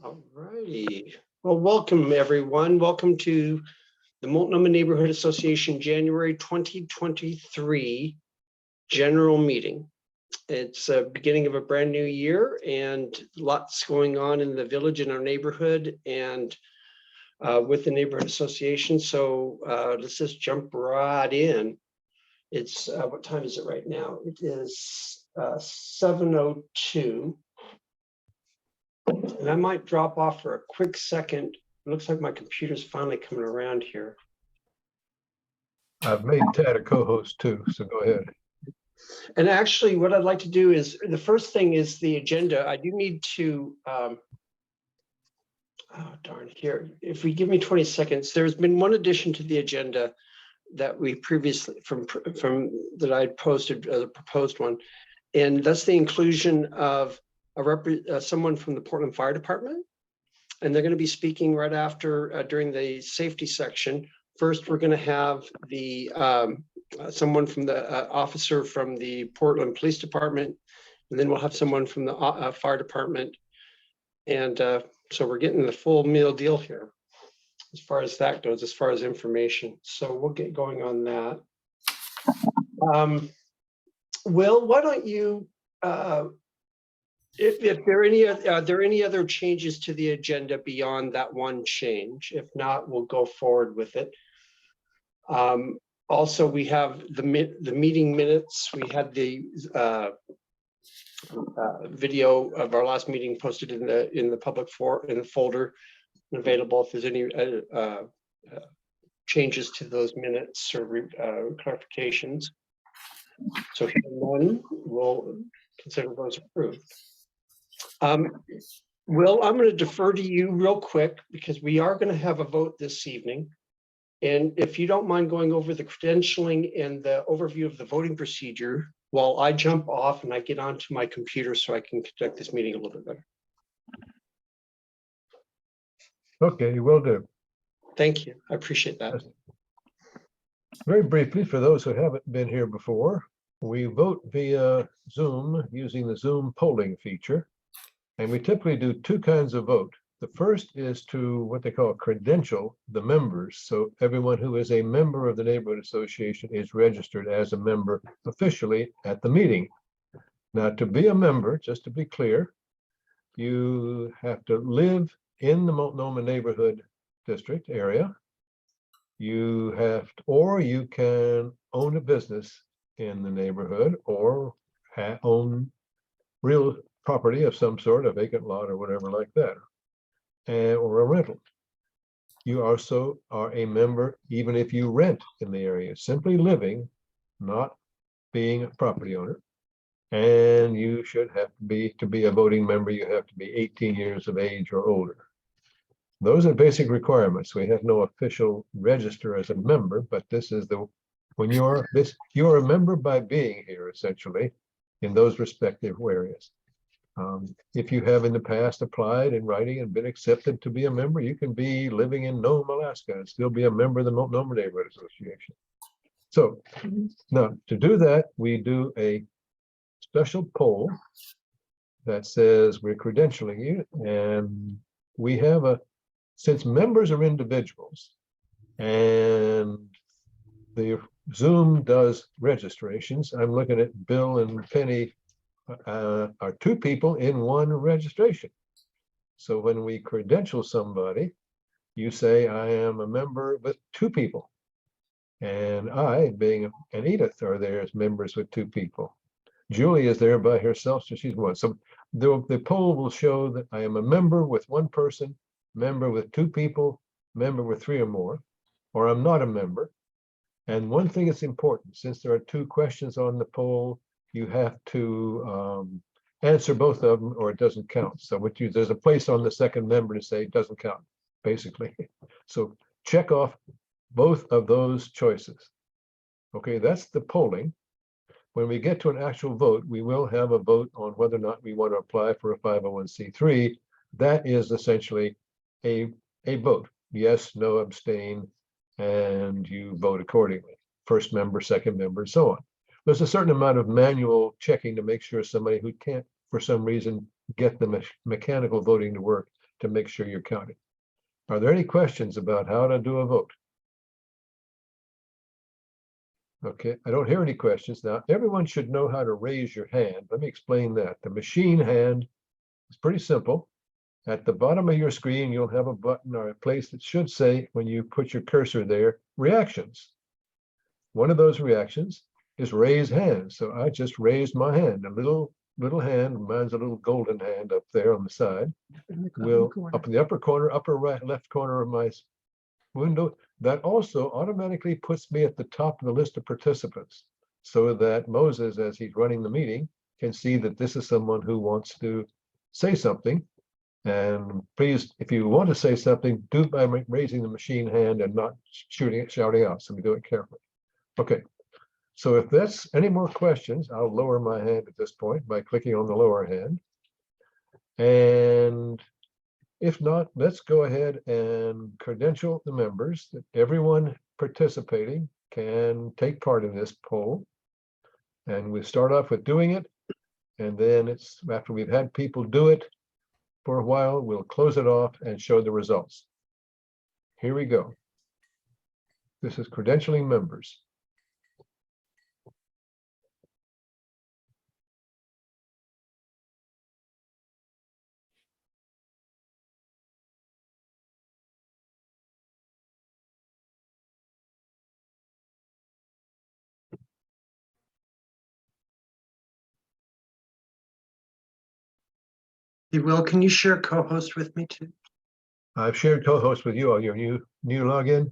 All righty. Well, welcome everyone. Welcome to the Multnomah Neighborhood Association January 2023 general meeting. It's a beginning of a brand new year and lots going on in the village, in our neighborhood, and with the neighborhood association. So let's just jump right in. It's what time is it right now? It is 7:02. And I might drop off for a quick second. It looks like my computer's finally coming around here. I've made Tad a co-host too, so go ahead. And actually, what I'd like to do is, the first thing is the agenda. I do need to, oh darn, here, if we give me 20 seconds, there's been one addition to the agenda that we previously, from that I posted, a proposed one, and that's the inclusion of someone from the Portland Fire Department, and they're going to be speaking right after during the safety section. First, we're going to have the someone from the officer from the Portland Police Department, and then we'll have someone from the fire department, and so we're getting the full meal deal here as far as that goes, as far as information. So we'll get going on that. Will, why don't you? If there are there any other changes to the agenda beyond that one change? If not, we'll go forward with it. Also, we have the meeting minutes. We had the video of our last meeting posted in the public in the folder, available if there's any changes to those minutes or clarifications. So if none, we'll consider those approved. Will, I'm going to defer to you real quick because we are going to have a vote this evening. And if you don't mind going over the credentialing and the overview of the voting procedure while I jump off and I get onto my computer so I can conduct this meeting a little bit better. Okay, will do. Thank you. I appreciate that. Very briefly, for those who haven't been here before, we vote via Zoom using the Zoom polling feature. And we typically do two kinds of vote. The first is to what they call credential the members. So everyone who is a member of the neighborhood association is registered as a member officially at the meeting. Now, to be a member, just to be clear, you have to live in the Multnomah neighborhood district area. You have to, or you can own a business in the neighborhood or own real property of some sort, a vacant lot or whatever like that, or a rental. You also are a member even if you rent in the area, simply living, not being a property owner. And you should have to be a voting member, you have to be 18 years of age or older. Those are basic requirements. We have no official register as a member, but this is when you're a member by being here, essentially, in those respective areas. If you have in the past applied in writing and been accepted to be a member, you can be living in Nome, Alaska, and still be a member of the Multnomah Neighborhood Association. So now to do that, we do a special poll that says we're credentialing you, and we have since members are individuals and the Zoom does registrations, I'm looking at Bill and Penny are two people in one registration. So when we credential somebody, you say, I am a member with two people. And I, being and Edith, are there as members with two people. Julie is there by herself, so she's one. So the poll will show that I am a member with one person, member with two people, member with three or more, or I'm not a member. And one thing that's important, since there are two questions on the poll, you have to answer both of them or it doesn't count. So there's a place on the second member to say it doesn't count, basically. So check off both of those choices. Okay, that's the polling. When we get to an actual vote, we will have a vote on whether or not we want to apply for a 501c3. That is essentially a vote. Yes, no, abstain, and you vote accordingly. First member, second member, and so on. There's a certain amount of manual checking to make sure somebody who can't, for some reason, get the mechanical voting to work to make sure you're counted. Are there any questions about how to do a vote? Okay, I don't hear any questions. Now, everyone should know how to raise your hand. Let me explain that. The machine hand is pretty simple. At the bottom of your screen, you'll have a button or a place that should say, when you put your cursor there, reactions. One of those reactions is raise hand. So I just raised my hand, a little hand, mine's a little golden hand up there on the side. Will up in the upper corner, upper right, left corner of my window. That also automatically puts me at the top of the list of participants, so that Moses, as he's running the meeting, can see that this is someone who wants to say something. And please, if you want to say something, do it by raising the machine hand and not shouting out. So we do it carefully. Okay. So if that's any more questions, I'll lower my hand at this point by clicking on the lower hand. And if not, let's go ahead and credential the members that everyone participating can take part in this poll. And we start off with doing it. And then it's after we've had people do it for a while, we'll close it off and show the results. Here we go. This is credentialing members. Hey, Will, can you share co-host with me too? I've shared co-host with you on your new login.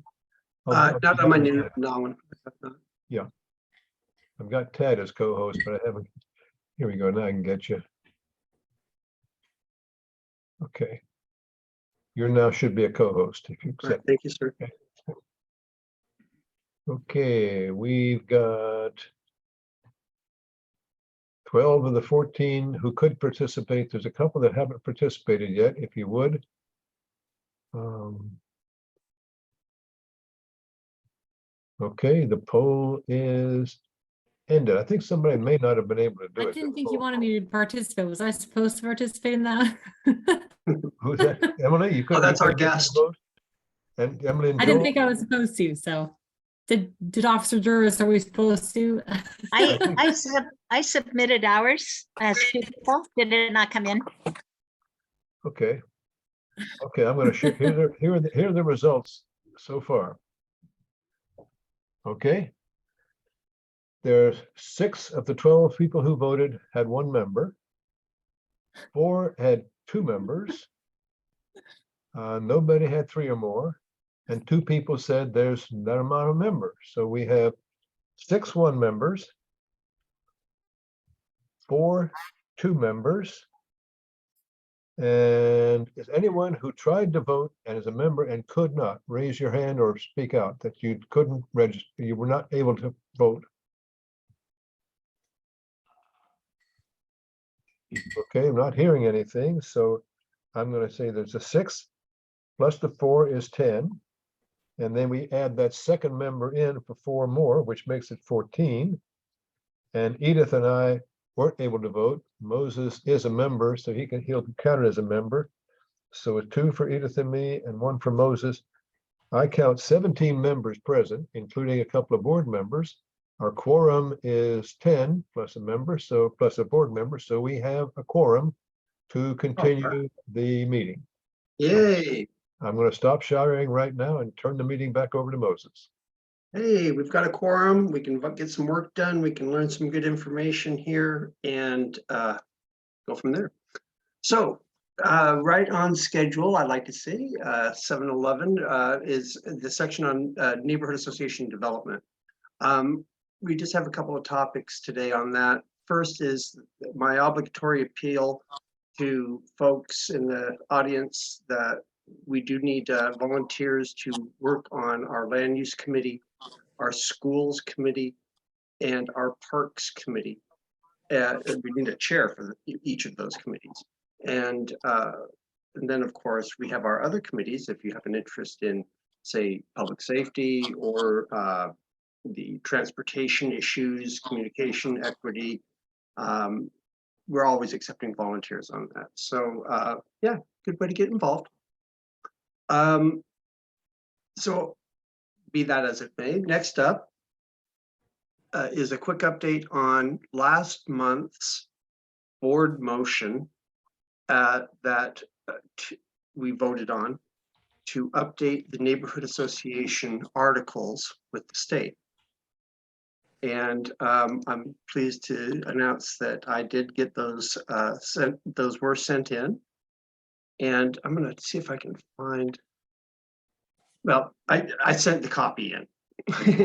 Not on my new one. Yeah. I've got Ted as co-host, but I haven't. Here we go. Now I can get you. Okay. You now should be a co-host if you accept. Right, thank you, sir. Okay, we've got 12 of the 14 who could participate. There's a couple that haven't participated yet, if you would. Okay, the poll is ended. I think somebody may not have been able to do it. I didn't think you wanted me to participate. Was I supposed to participate in that? Who's that? Emily, you couldn't. That's you our couldn't guest. vote? And Emily and I didn't Joel? think I was supposed to. So, did Officer Juris, are we supposed to? I submitted ours as two people. Did it not come in? Okay. Okay, I'm going to share. Here are the results so far. Okay. There's 6 of the 12 people who voted had 1 member. 4 had 2 members. Nobody had 3 or more. And 2 people said there's that amount of members. So we have 6 1 members, 4 2 members. And is anyone who tried to vote and is a member and could not raise your hand or speak out that you couldn't register, you were not able to vote? Okay, I'm not hearing anything, so I'm going to say there's a 6 plus the 4 is 10. And then we add that second member in for 4 more, which makes it 14. And Edith and I weren't able to vote. Moses is a member, so he'll be counted as a member. So a 2 for Edith and me and 1 for Moses. I count 17 members present, including a couple of board members. Our quorum is 10 plus a member, so plus a board member. So we have a quorum to continue the meeting. Yay. I'm going to stop sharing right now and turn the meeting back over to Moses. Hey, we've got a quorum. We can get some work done. We can learn some good information here and go from there. So right on schedule, I'd like to say 7:11 is the section on neighborhood association development. We just have a couple of topics today on that. First is my obligatory appeal to folks in the audience that we do need volunteers to work on our land use committee, our schools committee, and our parks committee. We need a chair for each of those committees. And then, of course, we have our other committees. If you have an interest in, say, public safety or the transportation issues, communication, equity, we're always accepting volunteers on that. So yeah, good way to get involved. So be that as it may, next up is a quick update on last month's board motion that we voted on to update the neighborhood association articles with the state. And I'm pleased to announce that I did get those those were sent in. And I'm going to see if I can find, well, I sent the copy in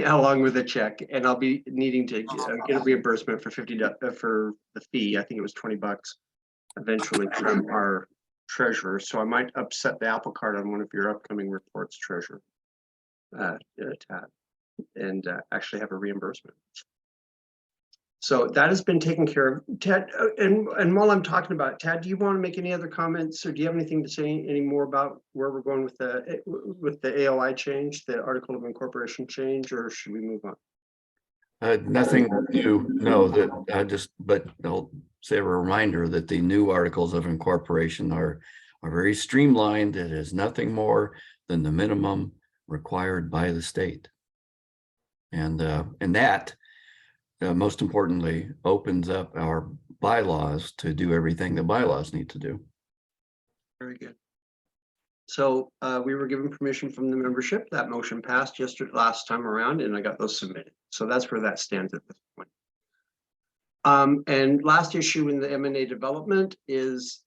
along with a check, and I'll be needing to get a reimbursement for for the fee. I think it was $20 eventually from our treasurer. So I might upset the apple cart on one of your upcoming reports, treasurer, Tad, and actually have a reimbursement. So that has been taken care of. Tad, and while I'm talking about it, Tad, do you want to make any other comments, or do you have anything to say any more about where we're going with the AOI change, the article of incorporation change, or should we move on? Nothing new, no, that but I'll say a reminder that the new articles of incorporation are very streamlined. It is nothing more than the minimum required by the state. And that, most importantly, opens up our bylaws to do everything the bylaws need to do. Very good. So we were given permission from the membership. That motion passed last time around, and I got those submitted. So that's where that stands at this point. And last issue in the M&A development is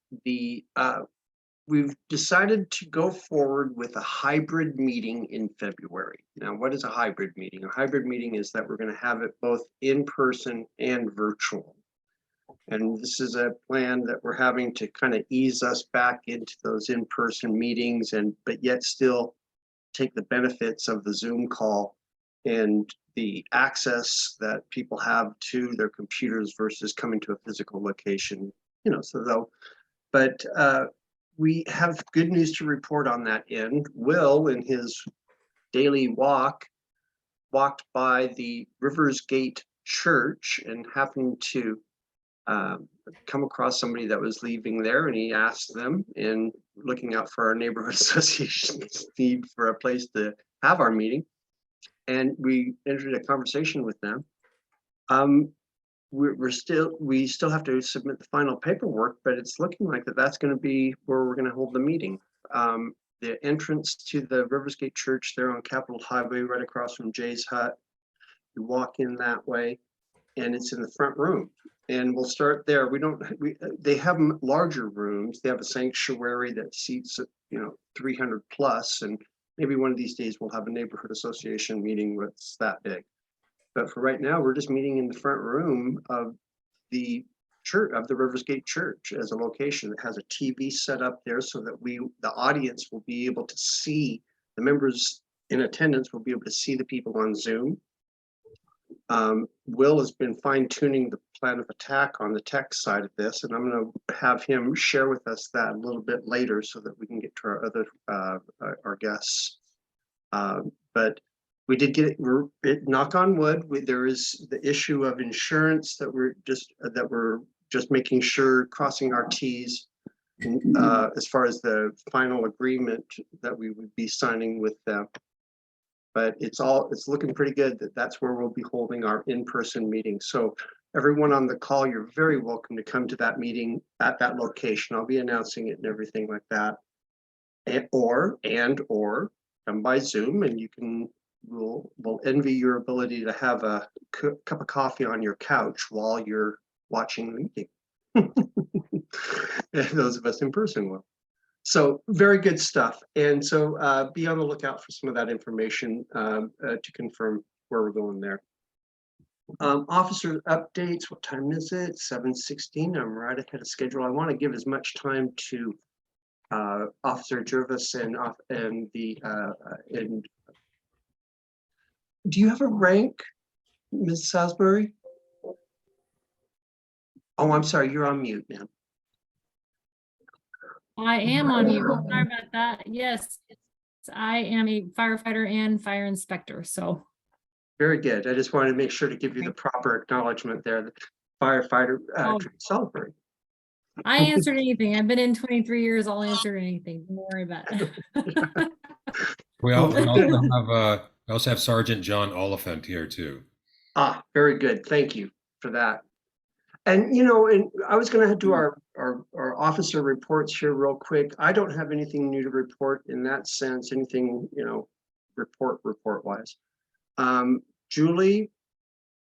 we've decided to go forward with a hybrid meeting in February. Now, what is a hybrid meeting? A hybrid meeting is that we're going to have it both in person and virtual. And this is a plan that we're having to kind of ease us back into those in-person meetings, but yet still take the benefits of the Zoom call and the access that people have to their computers versus coming to a physical location, but we have good news to report on that end. Will, in his daily walked by the Rivers Gate Church and happened to come across somebody that was leaving there, and he asked them, in looking out for our neighborhood association's need for a place to have our meeting, and we entered a conversation with them. We still have to submit the final paperwork, but it's looking like that's going to be where we're going to hold the meeting. The entrance to the Rivers Gate Church there on Capitol Highway, right across from Jay's Hut. You walk in that way, and it's in the front room. And we'll start there. They have larger rooms. They have a sanctuary that seats 300 plus, and maybe one of these days we'll have a neighborhood association meeting that's that big. But for right now, we're just meeting in the front room of the church, of the Rivers Gate Church, as a location that has a TV set up there so that the audience will be able to see, the members in attendance will be able to see the people on Zoom. Will has been fine-tuning the plan of attack on the tech side of this, and I'm going to have him share with us that a little bit later so that we can get to our other our guests. But we did get it, knock on wood. There is the issue of insurance that we're just making sure, crossing our T's as far as the final agreement that we would be signing with them. But it's looking pretty good that's where we'll be holding our in-person meeting. So everyone on the call, you're very welcome to come to that meeting at that location. I'll be announcing it and everything like that. Or come by Zoom, and we'll envy your ability to have a cup of coffee on your couch while you're watching the meeting. Those of us in person will. So very good stuff. And so be on the lookout for some of that information to confirm where we're going there. Officer updates. What time is it? 7:16. I'm right ahead of schedule. I want to give as much time to Officer Jervis and do you have a rank, Ms. Salisbury? Oh, I'm sorry. You're on mute, ma'am. I am on mute. Sorry about that. Yes, I am a firefighter and fire inspector, so. Very good. I just wanted to make sure to give you the proper acknowledgement there. The firefighter, Salisbury. I answered anything. I've been in 23 years. I'll answer anything. Don't worry about it. We also have Sergeant John Oliphant here too. Ah, very good. Thank you for that. And, you know, and I was gonna do our officer reports here real quick. I don't have anything new to report in that sense, anything, you know, report wise. Julie,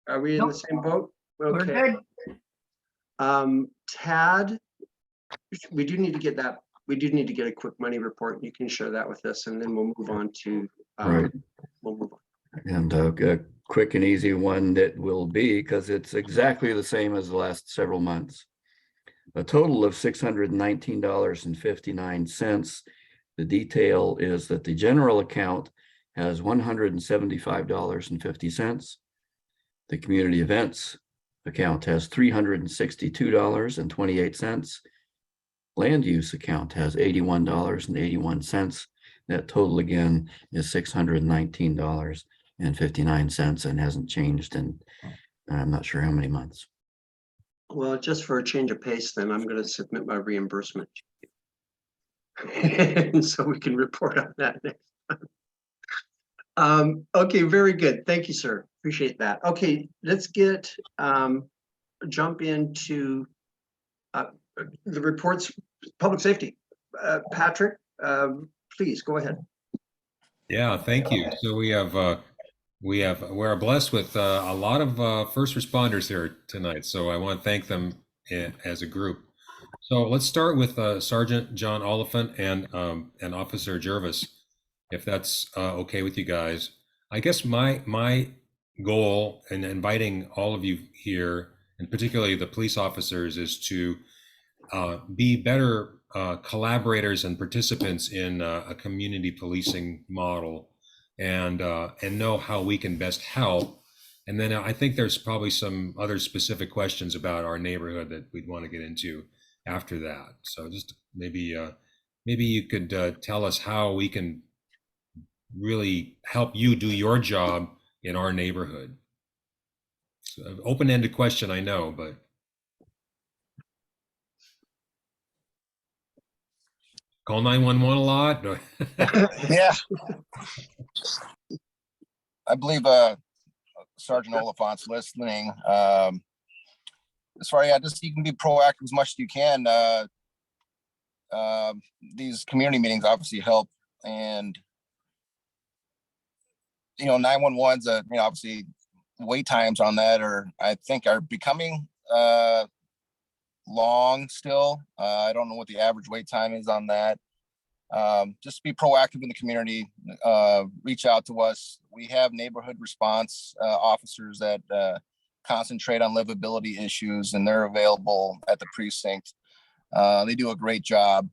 are we in the same boat? We're Okay. good. Tad, we do need to get that. We do need to get a quick money report. You can share that with us, and then we'll move on to, Right. we'll move on. And a quick and easy one that will be, because it's exactly the same as the last several months. A total of $619.59. The detail is that the general account has $175.50. The community events account has $362.28. Land use account has $81.81. That total again is $619.59 and hasn't changed in I'm not sure how many months. Well, just for a change of pace, then I'm going to submit my reimbursement. So we can report on that next time. Okay, very good. Thank you, sir. Appreciate that. Okay, let's get jump into the reports, public safety. Patrick, please go ahead. Yeah, thank you. So we're blessed with a lot of first responders here tonight. So I want to thank them as a group. So let's start with Sergeant John Oliphant and Officer Jervis, if that's okay with you guys. I guess my goal in inviting all of you here, and particularly the police officers, is to be better collaborators and participants in a community policing model, and know how we can best help. And then I think there's probably some other specific questions about our neighborhood that we'd want to get into after that. So just maybe you could tell us how we can really help you do your job in our neighborhood. So, open-ended question, I know, but call 911 a lot. Yeah. I believe Sergeant Oliphant's listening. As far as just you can be proactive as much as you can. These community meetings obviously help, and 911's obviously wait times on that I think are becoming long still. I don't know what the average wait time is on that. Just be proactive in the community. Reach out to us. We have neighborhood response officers that concentrate on livability issues, and they're available at the precinct. They do a great job.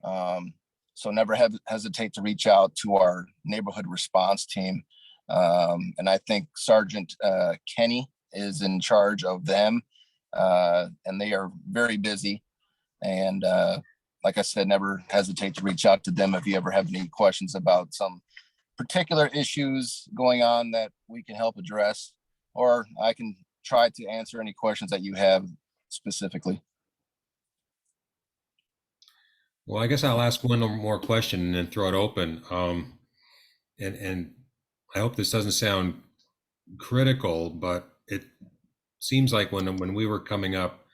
So never hesitate to reach out to our neighborhood response team. And I think Sergeant Kenny is in charge of them, and they are very busy. And like I said, never hesitate to reach out to them if you ever have any questions about some particular issues going on that we can help address, or I can try to answer any questions that you have specifically. Well, I guess I'll ask one more question and then throw it open. And I hope this doesn't sound critical, but it seems like when we were coming up,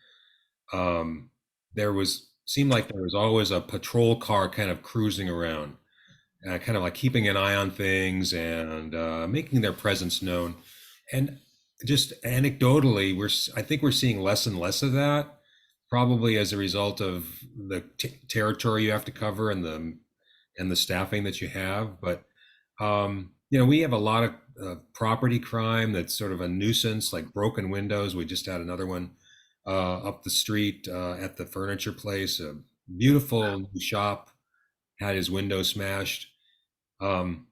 seemed like there was always a patrol car kind of cruising around, kind of like keeping an eye on things and making their presence known. And just anecdotally, I think we're seeing less and less of that, probably as a result of the territory you have to cover and the staffing that you have. But we have a lot of property crime that's sort of a nuisance, like broken windows. We just had another one up the street at the furniture place. A beautiful new shop had his window smashed. And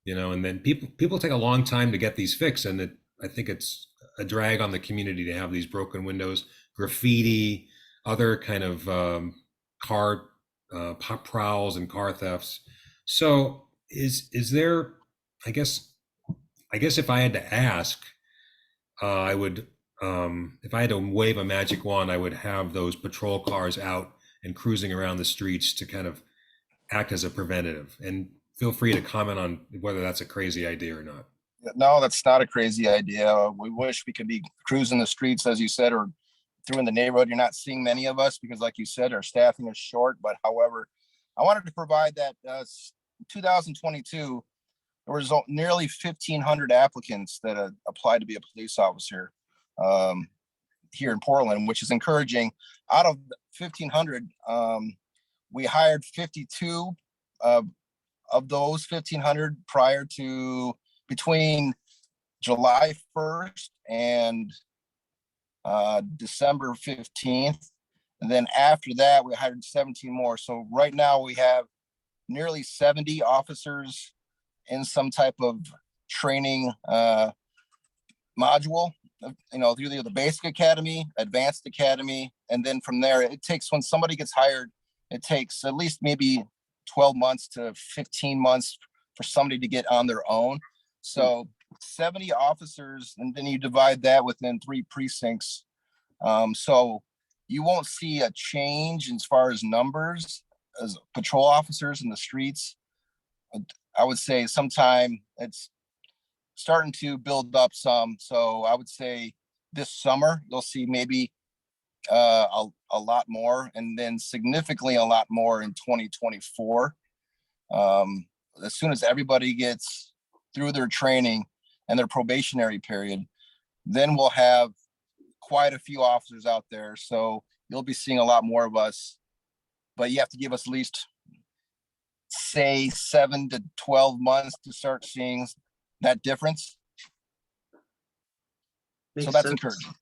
then people take a long time to get these fixed, and I think it's a drag on the community to have these broken windows, graffiti, other kind of car prowls and car thefts. So is there, I guess if I had to ask, I would if I had to wave a magic wand, I would have those patrol cars out and cruising around the streets to kind of act as a preventative. And feel free to comment on whether that's a crazy idea or not. No, that's not a crazy idea. We wish we could be cruising the streets, as you said, or through in the neighborhood. You're not seeing many of us because, like you said, our staffing is short. But however, I wanted to provide that 2022, there was nearly 1,500 applicants that applied to be a police officer here in Portland, which is encouraging. Out of 1,500, we hired 52 of those 1,500 prior to between July 1st and December 15th. And then after that, we hired 17 more. So right now we have nearly 70 officers in some type of training module, through either the basic academy, advanced academy. And then from there, it takes, when somebody gets hired, it takes at least maybe 12 months to 15 months for somebody to get on their own. So 70 officers, and then you divide that within 3 precincts. So you won't see a change as far as numbers as patrol officers in the streets. I would say sometime it's starting to build up some. So I would say this summer, you'll see maybe a lot more, and then significantly a lot more in 2024. As soon as everybody gets through their training and their probationary period, then we'll have quite a few officers out there. So you'll be seeing a lot more of us, but you have to give us at least, say, 7 to 12 months to start seeing that difference. Makes So that's sense. encouraging.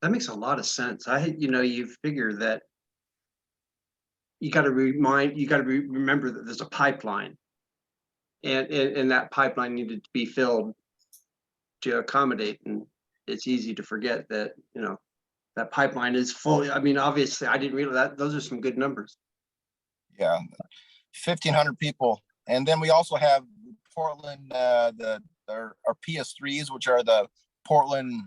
That makes a lot of sense. You figure that you got to remember that there's a pipeline, and that pipeline needed to be filled to accommodate. And it's easy to forget that, that pipeline is full. I mean, obviously, I didn't realize that. Those are some good numbers. Yeah, 1,500 people. And then we also have Portland, our PS3s, which are the Portland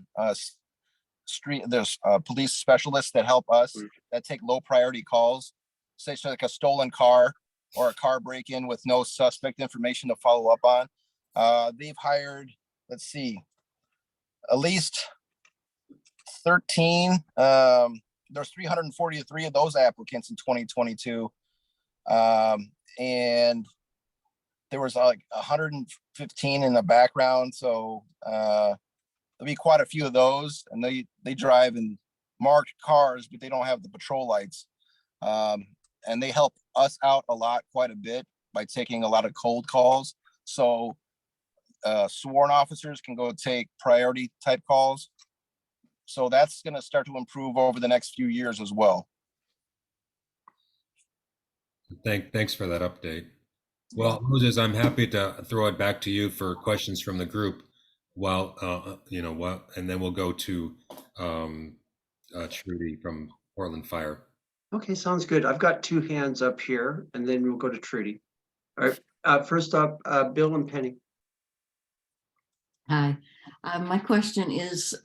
street. There's police specialists that help us, that take low priority calls, say like a stolen car or a car break-in with no suspect information to follow up on. They've hired, let's see, at least 13. There's 343 of those applicants in 2022. And there was like 115 in the background. So there'll be quite a few of those, and they drive in marked cars, but they don't have the patrol lights. And they help us out quite a bit by taking a lot of cold calls. So sworn officers can go take priority type calls. So that's going to start to improve over the next few years as well. Thanks for that update. Well, Moses, I'm happy to throw it back to you for questions from the group. And then we'll go to Trudy from Portland Fire. Okay, sounds good. I've got 2 hands up here, and then we'll go to Trudy. All right, first up, Bill and Penny. Hi, my question is,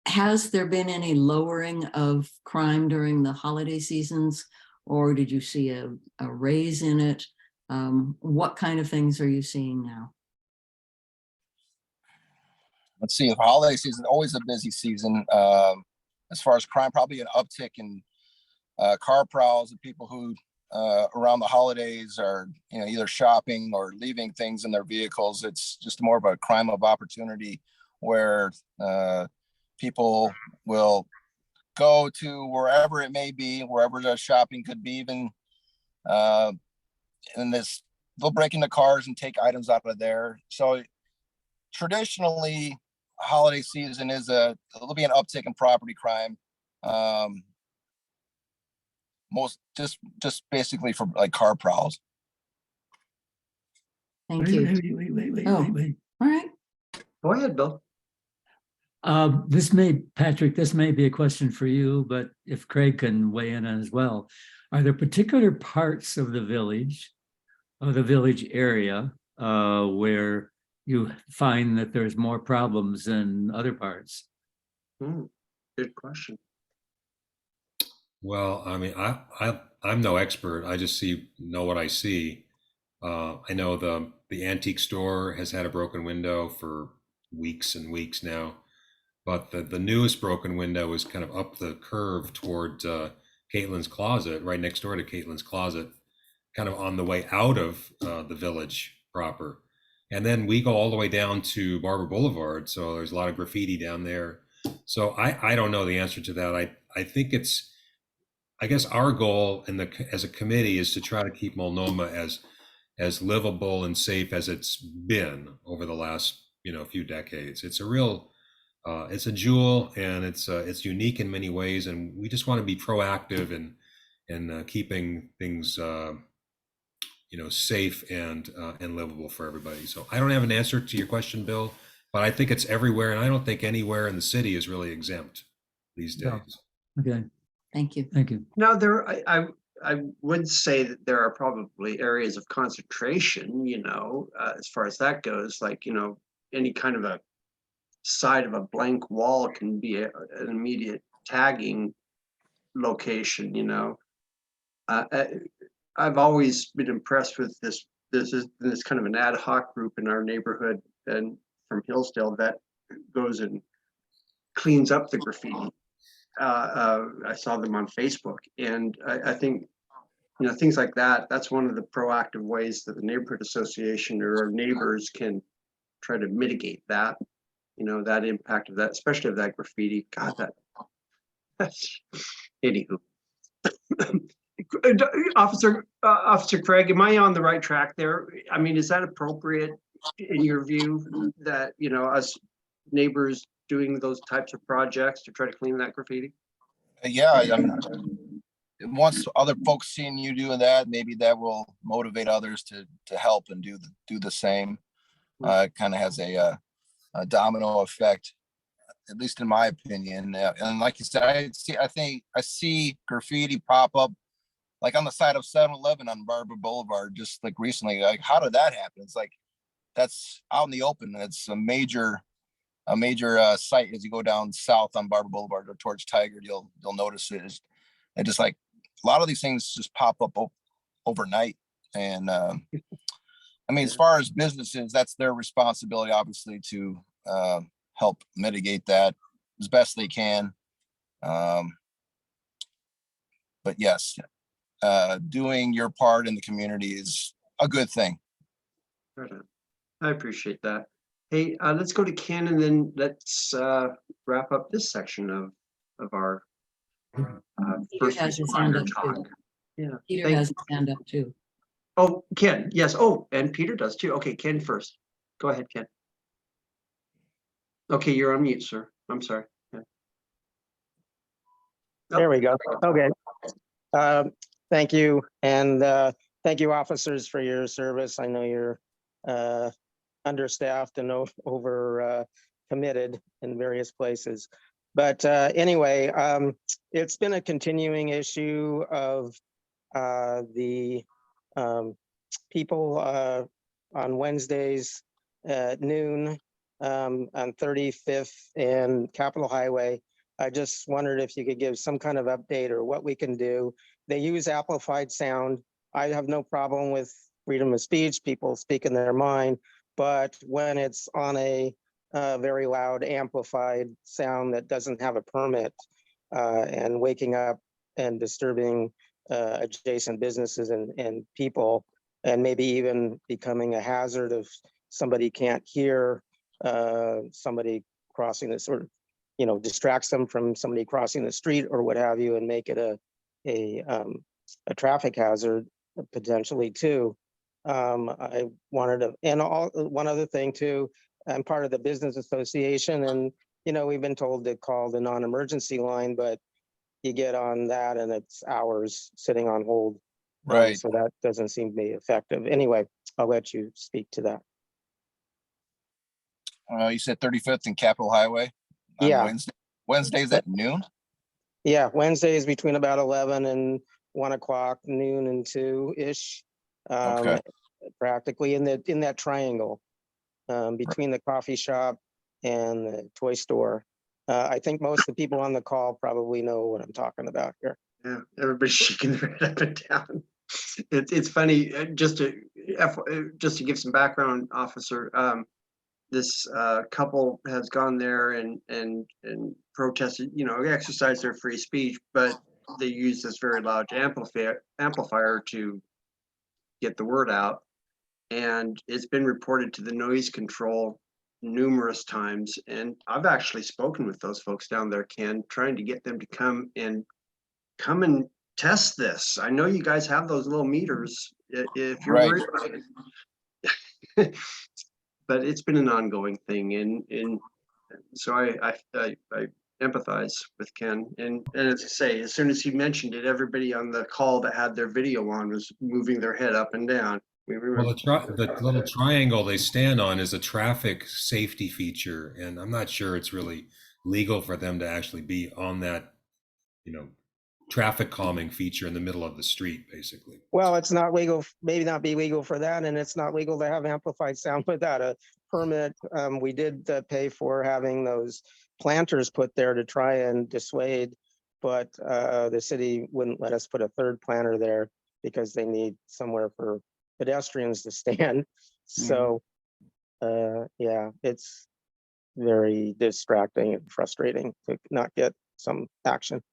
has there been any lowering of crime during the holiday seasons, or did you see a raise in it? What kind of things are you seeing now? Let's see, if holiday season, always a busy season. As far as crime, probably an uptick in car prowls of people who around the holidays are either shopping or leaving things in their vehicles. It's just more of a crime of opportunity where people will go to wherever it may be, wherever the shopping could be, even they'll break into cars and take items out of there. So traditionally, holiday season there'll be an uptick in property crime. Most just basically for like car prowls. Thank you. Wait. All right. Go ahead, Bill. Patrick, this may be a question for you, but if Craig can weigh in as well. Are there particular parts of the village area where you find that there's more problems than other parts? Good question. Well, I mean, I'm no expert. I just know what I see. I know the antique store has had a broken window for weeks and weeks now, but the newest broken window is kind of up the curve toward Caitlin's Closet, right next door to Caitlin's Closet, kind of on the way out of the village proper. And then we go all the way down to Barber Boulevard, so there's a lot of graffiti down there. So I don't know the answer to that. I think I guess our goal as a committee is to try to keep Multnomah as livable and safe as it's been over the last few decades. It's a real it's a jewel, and it's unique in many ways, and we just want to be proactive in keeping things safe and livable for everybody. So I don't have an answer to your question, Bill, but I think it's everywhere, and I don't think anywhere in the city is really exempt these No. days. Okay, Thank you. thank you. Now, I would say that there are probably areas of concentration, as far as that goes, like, any kind of a side of a blank wall can be an immediate tagging location, I've always been impressed with this kind of an ad hoc group in our neighborhood and from Hillsdale that goes and cleans up the graffiti. I saw them on Facebook, and I think things like that. That's one of the proactive ways that the neighborhood association or our neighbors can try to mitigate that. That impact of that, especially of that graffiti. God, that's anywho. Officer Craig, am I on the right track there? I mean, is that appropriate in your view that us neighbors doing those types of projects to try to clean that graffiti? Yeah, once other folks seeing you doing that, maybe that will motivate others to help and do the same. It kind of has a domino effect, at least in my opinion. And like you said, I see graffiti pop up like on the side of 7-Eleven on Barber Boulevard, just like recently. Like, how did that happen? It's like, that's out in the open. It's a major site as you go down south on Barber Boulevard or towards Tiger. You'll notice it. It just like a lot of these things just pop up overnight. And I mean, as far as businesses, that's their responsibility, obviously, to help mitigate that as best they can. But yes, doing your part in the community is a good thing. I appreciate that. Hey, let's go to Ken, and then let's wrap up this section of our first has his hand responder up, talk. too. Yeah. Peter has his hand up too. Oh, Ken, yes. Oh, and Peter does too. Okay, Ken first. Go ahead, Ken. Okay, you're on mute, sir. I'm sorry. Yeah. There we go. Okay. Thank you. And thank you, officers, for your service. I know you're understaffed and over committed in various places. But anyway, it's been a continuing issue of the people on Wednesdays at noon on 35th and Capitol Highway. I just wondered if you could give some kind of update or what we can do. They use amplified sound. I have no problem with freedom of speech, people speaking their mind, but when it's on a very loud amplified sound that doesn't have a permit and waking up and disturbing adjacent businesses and people, and maybe even becoming a hazard if somebody can't hear somebody crossing the sort of, distracts them from somebody crossing the street or what have you, and make it a traffic hazard potentially too. I wanted to, and one other thing too, I'm part of the business association, and we've been told to call the non-emergency line, but you get on that and it's hours sitting on hold. Right. So that doesn't seem to be effective. Anyway, I'll let you speak to that. You said 35th and Capitol Highway on Yeah. Wednesdays at noon? Yeah, Wednesdays between about 11 and 1 o'clock, noon and 2-ish. Okay. Practically in that triangle between the coffee shop and the toy store. I think most of the people on the call probably know what I'm talking about here. Yeah, everybody's shaking their head up and down. It's funny, just to give some background, officer. This couple has gone there and protested, you know, exercised their free speech, but they use this very loud amplifier to get the word out. And it's been reported to the noise control numerous times. And I've actually spoken with those folks down there, Ken, trying to get them to come and test this. I know you guys have those little meters if you're Right. worried about it. But it's been an ongoing thing, and so I empathize with Ken. And as I say, as soon as he mentioned it, everybody on the call that had their video on was moving their head up and down. Well, the little triangle they stand on is a traffic safety feature, and I'm not sure it's really legal for them to actually be on that, you know, traffic calming feature in the middle of the street, basically. Well, it's not legal, maybe not be legal for that, and it's not legal to have amplified sound without a permit. We did pay for having those planters put there to try and dissuade, but the city wouldn't let us put a third planter there because they need somewhere for pedestrians to stand. So, yeah, it's very distracting and frustrating to not get some action.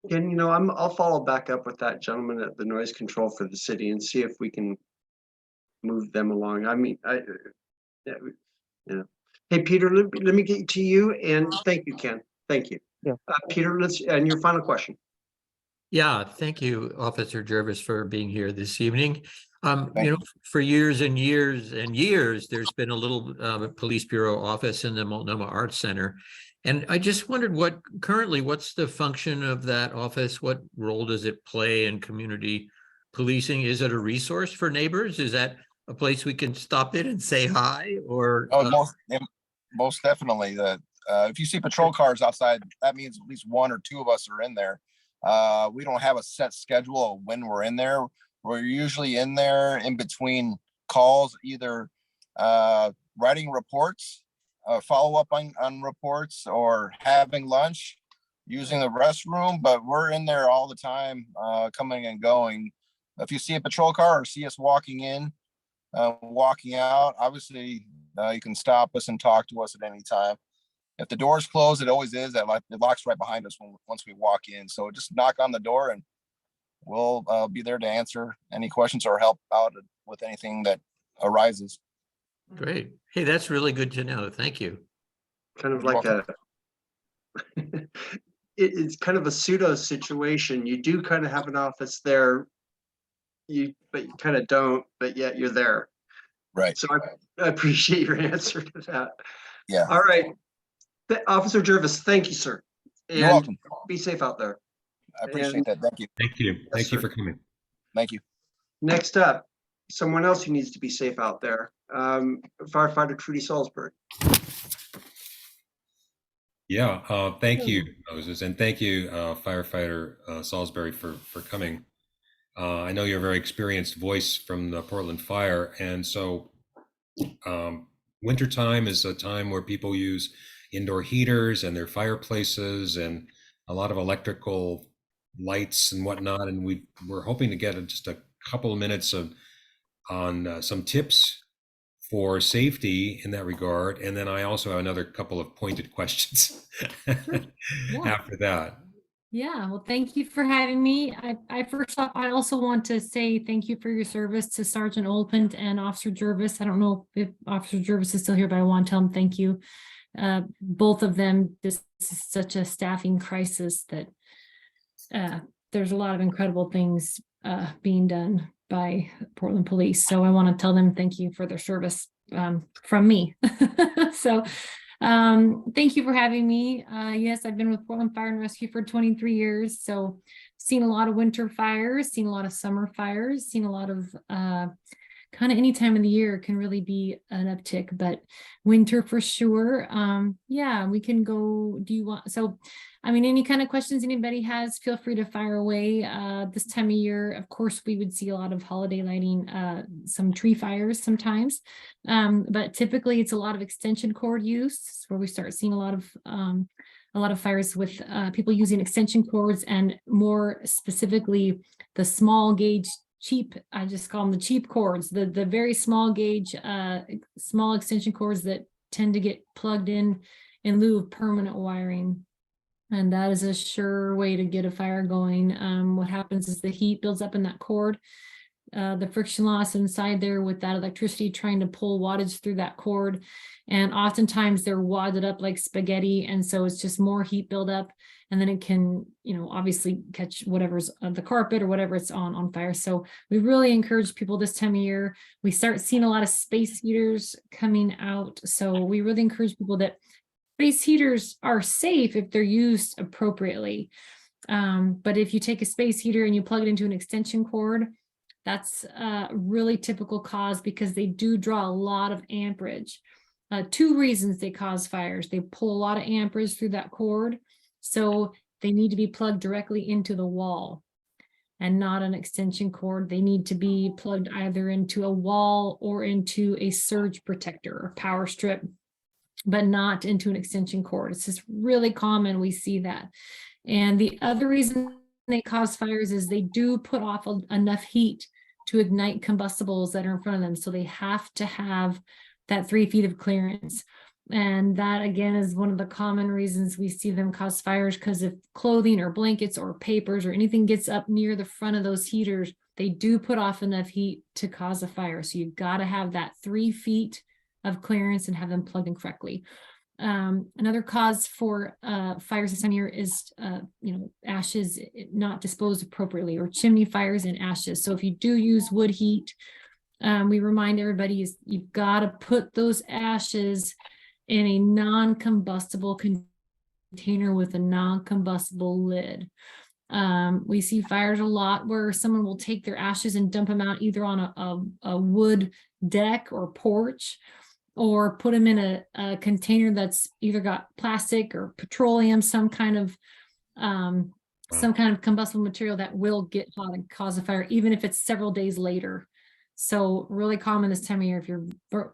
And, you know, I'll follow back up with that gentleman at the noise control for the city and see if we can move them along. I mean, yeah. Hey, Peter, let me get to you, and thank you, Ken. Thank you. Yeah. Peter, and your final question. Yeah, thank you, Officer Jervis, for being here this evening. Thank You know, for years and years and years, there's been a little police bureau office in the Multnomah Arts Center. And I just wondered what's the function of that office? What role does it play in community policing? Is it a resource for neighbors? Is that a place we can stop in and say hi or? Most definitely. If you see patrol cars outside, that means at least one or two of us are in there. We don't have a set schedule of when we're in there. We're usually in there in between calls, either writing reports, follow up on reports, or having lunch, using the restroom, but we're in there all the time, coming and going. If you see a patrol car or see us walking in, walking out, obviously you can stop us and talk to us at any time. If the door's closed, it always is. It locks right behind us once we walk in. So just knock on the door and we'll be there to answer any questions or help out with anything that arises. Great. Hey, that's really good to know. Thank you. Kind of You're like welcome. it's kind of a pseudo situation. You do kind of have an office there, but you kind of don't, but yet you're there. Right. So I appreciate your answer to that. Yeah. All right. Officer Jervis, thank you, sir. And You're welcome. be safe out there. I appreciate that. Thank you. Thank you. Thank you sir. for coming. Thank you. Next up, someone else who needs to be safe out there, firefighter Trudy Salisbury. Yeah, thank you, Moses, and thank you, firefighter Salisbury, for coming. I know you're a very experienced voice from the Portland Fire, and so wintertime is a time where people use indoor heaters and their fireplaces and a lot of electrical lights and whatnot, and we're hoping to get just a couple of minutes on some tips for safety in that regard. And then I also have another couple of pointed questions after that. Yeah, well, thank you for having me. I first off, I also want to say thank you for your service to Sergeant Olpint and Officer Jervis. I don't know if Officer Jervis is still here, but I want to tell him thank you. Both of them, this is such a staffing crisis that there's a lot of incredible things being done by Portland Police. So I want to tell them thank you for their service from me. So thank you for having me. Yes, I've been with Portland Fire and Rescue for 23 years. So seen a lot of winter fires, seen a lot of summer fires, seen a lot of kind of any time of the year can really be an uptick, but winter for sure. Yeah, we can go. Do you want, so I mean, any kind of questions anybody has, feel free to fire away. This time of year, of course, we would see a lot of holiday lighting, some tree fires sometimes. But typically it's a lot of extension cord use where we start seeing a lot of fires with people using extension cords, and more specifically, the small gauge cheap, I just call them the cheap cords, the very small gauge, small extension cords that tend to get plugged in lieu of permanent wiring. And that is a sure way to get a fire going. What happens is the heat builds up in that cord. The friction loss inside there with that electricity trying to pull wattage through that cord. And oftentimes they're wadded up like spaghetti. And so it's just more heat buildup. And then it can, obviously catch whatever's on the carpet or whatever it's on fire. So we really encourage people this time of year. We start seeing a lot of space heaters coming out. So we really encourage people that space heaters are safe if they're used appropriately. But if you take a space heater and you plug it into an extension cord, that's a really typical cause, because they do draw a lot of amperage. Two reasons they cause fires. They pull a lot of amperage through that cord, so they need to be plugged directly into the wall and not an extension cord. They need to be plugged either into a wall or into a surge protector or power strip, but not into an extension cord. It's just really common. We see that. And the other reason they cause fires is they do put off enough heat to ignite combustibles that are in front of them. So they have to have that 3 feet of clearance. And that again is one of the common reasons we see them cause fires, because if clothing or blankets or papers or anything gets up near the front of those heaters, they do put off enough heat to cause a fire. So you've got to have that 3 feet of clearance and have them plugged in correctly. Another cause for fires this time of year is ashes not disposed appropriately, or chimney fires and ashes. So if you do use wood heat, we remind everybody you've got to put those ashes in a non-combustible container with a non-combustible lid. We see fires a lot where someone will take their ashes and dump them out either on a wood deck or porch, or put them in a container that's either got plastic or petroleum, some kind of combustible material that will get hot and cause a fire, even if it's several days later. So really common this time of year.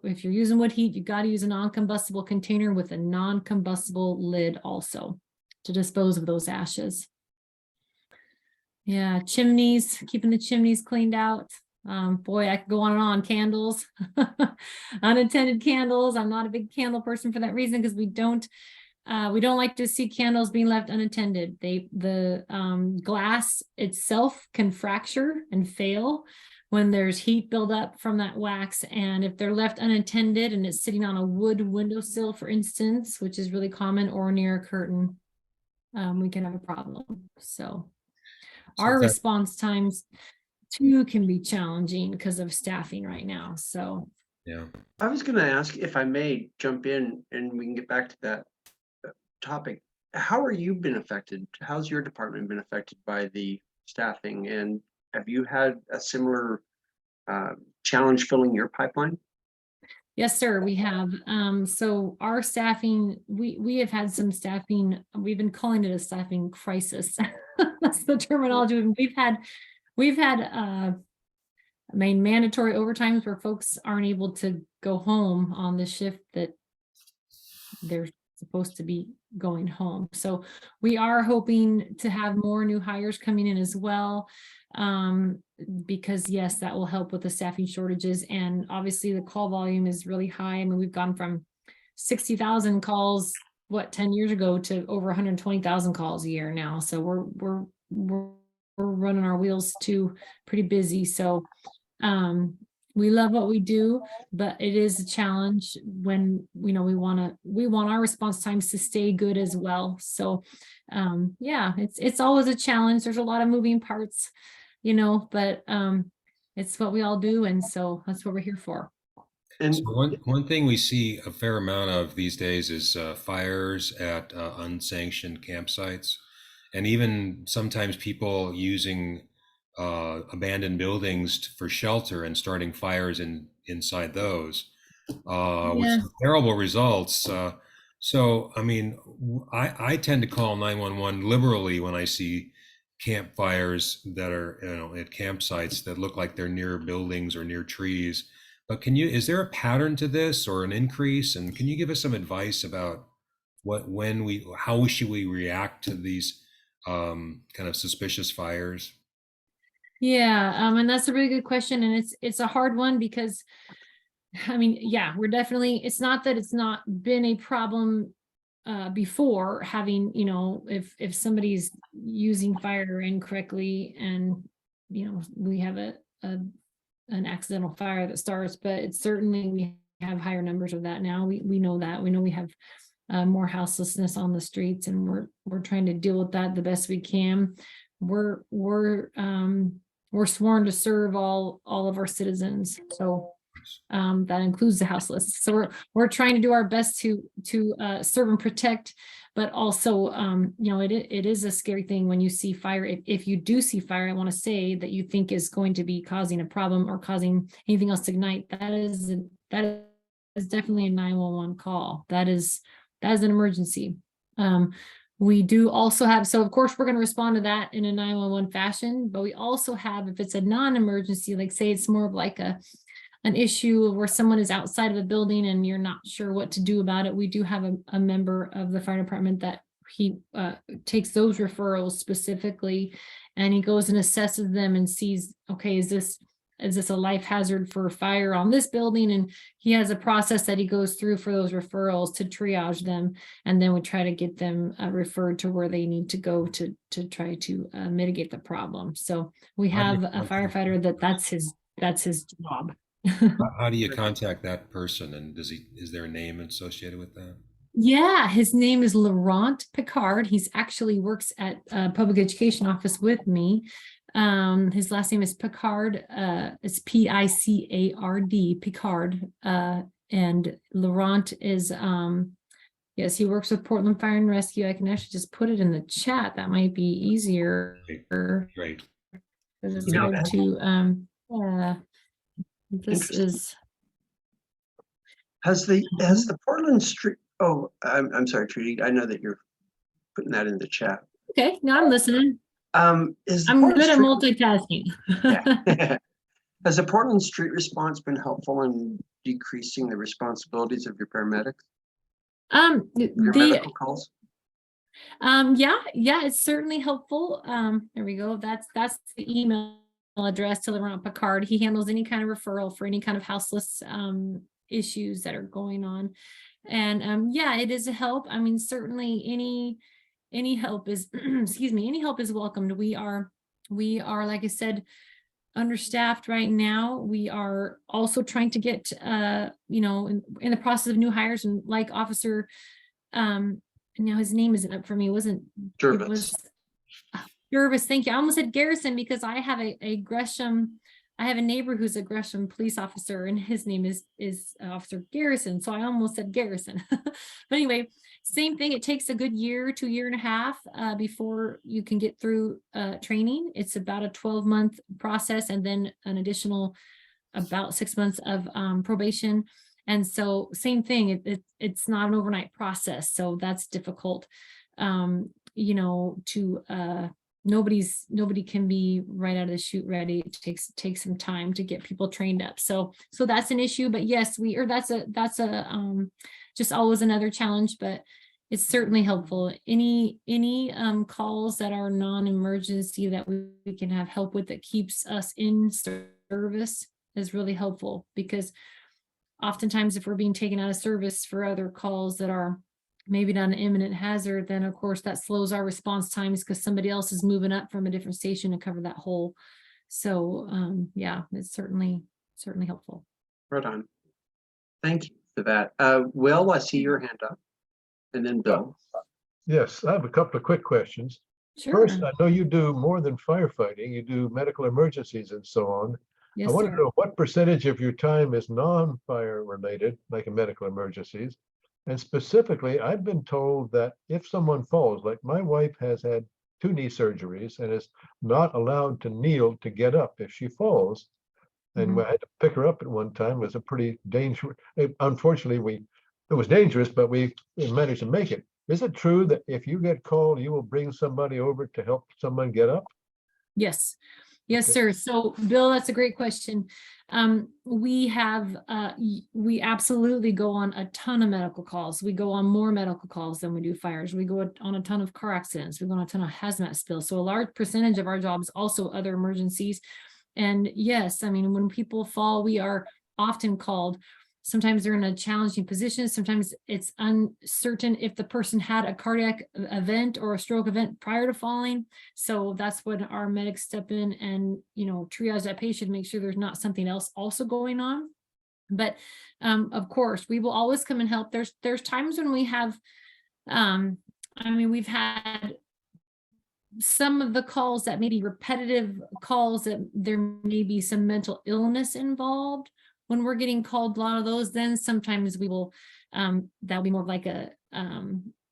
If you're using wood heat, you've got to use a non-combustible container with a non-combustible lid also to dispose of those ashes. Yeah, chimneys, keeping the chimneys cleaned out. Boy, I could go on and on. Candles, unattended candles. I'm not a big candle person for that reason, because we don't like to see candles being left unattended. The glass itself can fracture and fail when there's heat buildup from that wax. And if they're left unattended and it's sitting on a wood windowsill, for instance, which is really common, or near a curtain, we can have a problem. So our response times too can be challenging because of staffing right now. So Yeah. I was going to ask, if I may jump in and we can get back to that topic. How are you been affected? How's your department been affected by the staffing? And have you had a similar challenge filling your pipeline? yes, sir, we have. So our staffing, we have had some staffing. We've been calling it a staffing crisis. That's the terminology. We've had mandatory overtimes where folks aren't able to go home on the shift that they're supposed to be going home. So we are hoping to have more new hires coming in as well, because yes, that will help with the staffing shortages. And obviously the call volume is really high. I mean, we've gone from 60,000 calls, 10 years ago, to over 120,000 calls a year now. So we're running our wheels too, pretty busy. So we love what we do, but it is a challenge when we want our response times to stay good as well. So yeah, it's always a challenge. There's a lot of moving parts, but it's what we all do, and so that's what we're here for. And So one thing we see a fair amount of these days is fires at unsanctioned campsites, and even sometimes people using abandoned buildings for shelter and starting fires inside those, with Yeah. some terrible results. So, I mean, I tend to call 911 liberally when I see campfires that are, at campsites that look like they're near buildings or near trees. But is there a pattern to this or an increase? And can you give us some advice about how should we react to these kind of suspicious fires? Yeah, and that's a really good question, and it's a hard one because, I mean, yeah, it's not that it's not been a problem before, having, if somebody's using fire incorrectly and, we have an accidental fire that starts, but it's certainly, we have higher numbers of that now. We know that. We know we have more houselessness on the streets, and we're trying to deal with that the best we can. We're sworn to serve all of our citizens, so that includes the houseless. So we're trying to do our best to serve and protect, but also, it is a scary thing when you see fire. If you do see fire, I want to say that you think is going to be causing a problem or causing anything else to ignite. That is definitely a 911 call. That is an emergency. We do also have, so of course we're going to respond to that in a 911 fashion, but we also have, if it's a non-emergency, like say it's more of like an issue where someone is outside of a building and you're not sure what to do about it, we do have a member of the fire department that he takes those referrals specifically, and he goes and assesses them and sees, okay, is this a life hazard for fire on this building? And he has a process that he goes through for those referrals to triage them, and then we try to get them referred to where they need to go to try to mitigate the problem. So we have a firefighter that's his job. How do you contact that person, and is there a name associated with that? Yeah, his name is Laurent Picard. He's actually works at a public education office with me. His last name is Picard. It's Picard, Picard. And Laurent is, yes, he works with Portland Fire and Rescue. I can actually just put it in the chat. That might be easier. Great. Because it's hard to, this is. Has the Portland Street, oh, I'm sorry, Trudy, I know that you're putting that in the chat. Okay, now I'm listening. I'm good at multitasking. Yeah. Has the Portland Street response been helpful in decreasing the responsibilities of your paramedics? Your medical calls? Yeah, it's certainly helpful. There we go. That's the email address to Laurent Picard. He handles any kind of referral for any kind of houseless issues that are going on. And yeah, it is a help. I mean, certainly any help is excuse me, any help is welcomed. We are, like I said, understaffed right now. We are also trying to get in the process of new hires, and like Officer now his name isn't up for me. It wasn't Jervis. It was Jervis. Thank you. I almost said Garrison because I have a Gresham. I have a neighbor who's a Gresham police officer, and his name is Officer Garrison. So I almost said Garrison. But anyway, same thing. It takes a good year to year and a half before you can get through training. It's about a 12-month process, and then an additional about 6 months of probation. And so same thing, it's not an overnight process. So that's difficult, nobody can be right out of the chute ready. It takes some time to get people trained up. So that's an issue, but yes, that's just always another challenge, but it's certainly helpful. Any calls that are non-emergency that we can have help with that keeps us in service is really helpful, because oftentimes if we're being taken out of service for other calls that are maybe not an imminent hazard, then of course that slows our response times because somebody else is moving up from a different station to cover that hole. So yeah, it's certainly helpful. Right on. Thank you for that. Will, I see your hand up. And then Bill. Yes, I have a couple of quick questions. Sure. First, I know you do more than firefighting. You do medical emergencies and so on. Yes, I want sir. to know what percentage of your time is non-fire related, like in medical emergencies. And specifically, I've been told that if someone falls, like my wife has had 2 knee surgeries and is not allowed to kneel to get up if she falls. And I had to pick her up at one time. It was a pretty dangerous, unfortunately, it was dangerous, but we managed to make it. Is it true that if you get called, you will bring somebody over to help someone get up? Yes. Yes, Okay. sir. So Bill, that's a great question. We have, we absolutely go on a ton of medical calls. We go on more medical calls than we do fires. We go on a ton of car accidents. We go on a ton of hazmat spills. So a large percentage of our job is also other emergencies. And yes, I mean, when people fall, we are often called. Sometimes they're in a challenging position. Sometimes it's uncertain if the person had a cardiac event or a stroke event prior to falling. So that's when our medics step in and, you know, triage that patient, make sure there's not something else also going on. But of course, we will always come and help. There's times when we have, I mean, we've had some of the calls that may be repetitive calls that there may be some mental illness involved. When we're getting called a lot of those, then sometimes we will, that'll be more of like a,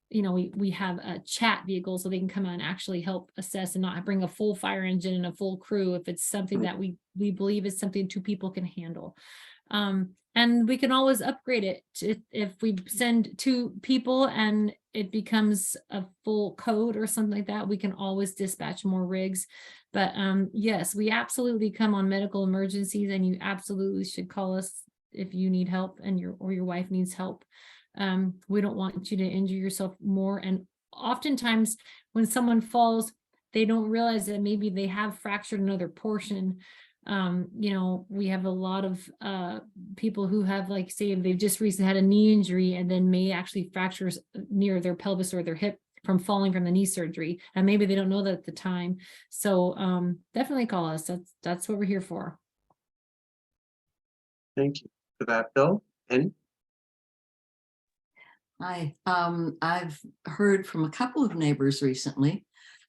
you know, we have a chat vehicle so they can come out and actually help assess and not bring a full fire engine and a full crew if it's something that we believe is something 2 people can handle. And we can always upgrade it if we send 2 people and it becomes a full code or something like that, we can always dispatch more rigs. But yes, we absolutely come on medical emergencies, and you absolutely should call us if you need help and your wife needs help. We don't want you to injure yourself more. And oftentimes when someone falls, they don't realize that maybe they have fractured another portion. You know, we have a lot of people who have, like, say they've just recently had a knee injury and then may actually fractures near their pelvis or their hip from falling from the knee surgery, and maybe they don't know that at the time. So definitely call us. That's what we're here for. Thank you for that, Bill. And Hi, I've heard from a couple of neighbors recently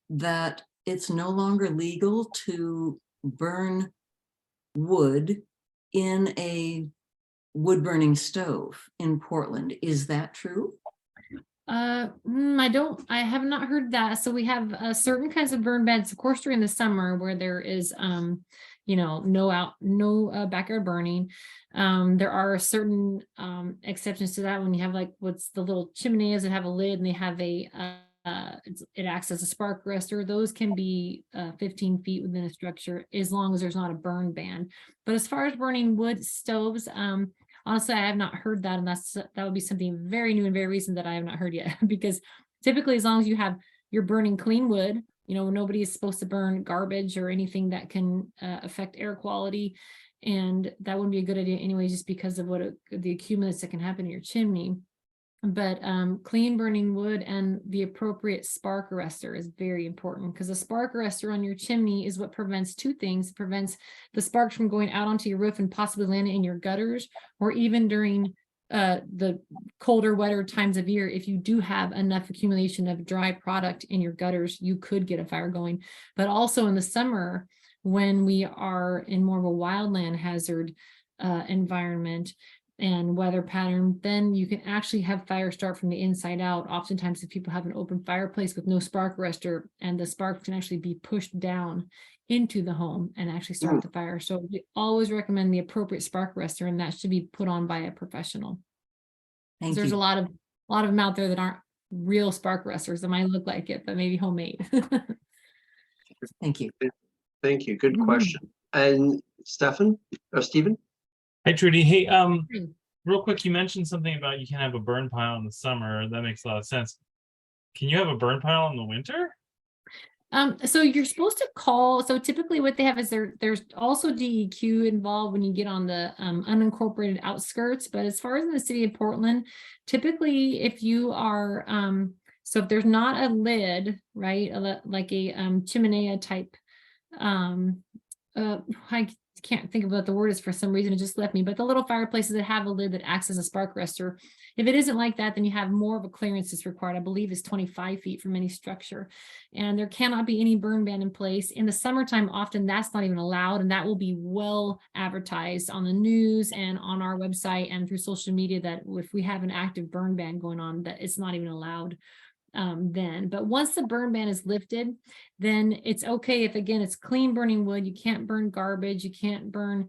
that it's no longer legal to burn wood in a wood burning stove in Portland. Is that true? I have not heard that. So we have certain kinds of burn beds, of course, during the summer where there is, you know, no backyard burning. There are certain exceptions to that when you have, like, what's the little chimeneas that have a lid and they have a, it acts as a spark arrestor. Those can be 15 feet within a structure as long as there's not a burn ban. But as far as burning wood stoves, honestly, I have not heard that, and that would be something very new and very recent that I have not heard yet. Because typically, as long as you're burning clean wood, you know, nobody is supposed to burn garbage or anything that can affect air quality, and that wouldn't be a good idea anyway, just because of the accumulates that can happen in your chimney. But clean burning wood and the appropriate spark arrestor is very important, because a spark arrestor on your chimney is what prevents 2 things. It prevents the sparks from going out onto your roof and possibly landing in your gutters, or even during the colder, wetter times of year. If you do have enough accumulation of dry product in your gutters, you could get a fire going. But also in the summer, when we are in more of a wildland hazard environment and weather pattern, then you can actually have fire start from the inside out. Oftentimes, if people have an open fireplace with no spark arrestor, and the spark can actually be pushed down into the home and actually start the fire. So we always recommend the appropriate spark arrestor, and that should be put on by a professional. Thank There's you. a lot of them out there that aren't real spark arrestors. That might look like it, but maybe homemade. Thank you. thank you. Good question. And Stephen? Hi, Trudy. Hey, real quick, you mentioned something about you can't have a burn pile in the summer. That makes a lot of sense. Can you have a burn pile in the winter? So you're supposed to call. So typically what they have is there's also DEQ involved when you get on the unincorporated outskirts. But as far as in the city of Portland, typically if you are, so if there's not a lid, right, like a chimenea type, I can't think of what the word is for some reason, it just left me, but the little fireplaces that have a lid that acts as a spark arrestor, if it isn't like that, then you have more of a clearance that's required. I believe is 25 feet from any structure, and there cannot be any burn ban in place. In the summertime, often that's not even allowed, and that will be well advertised on the news and on our website and through social media that if we have an active burn ban going on, that it's not even allowed then. But once the burn ban is lifted, then it's okay if, again, it's clean burning wood. You can't burn garbage, you can't burn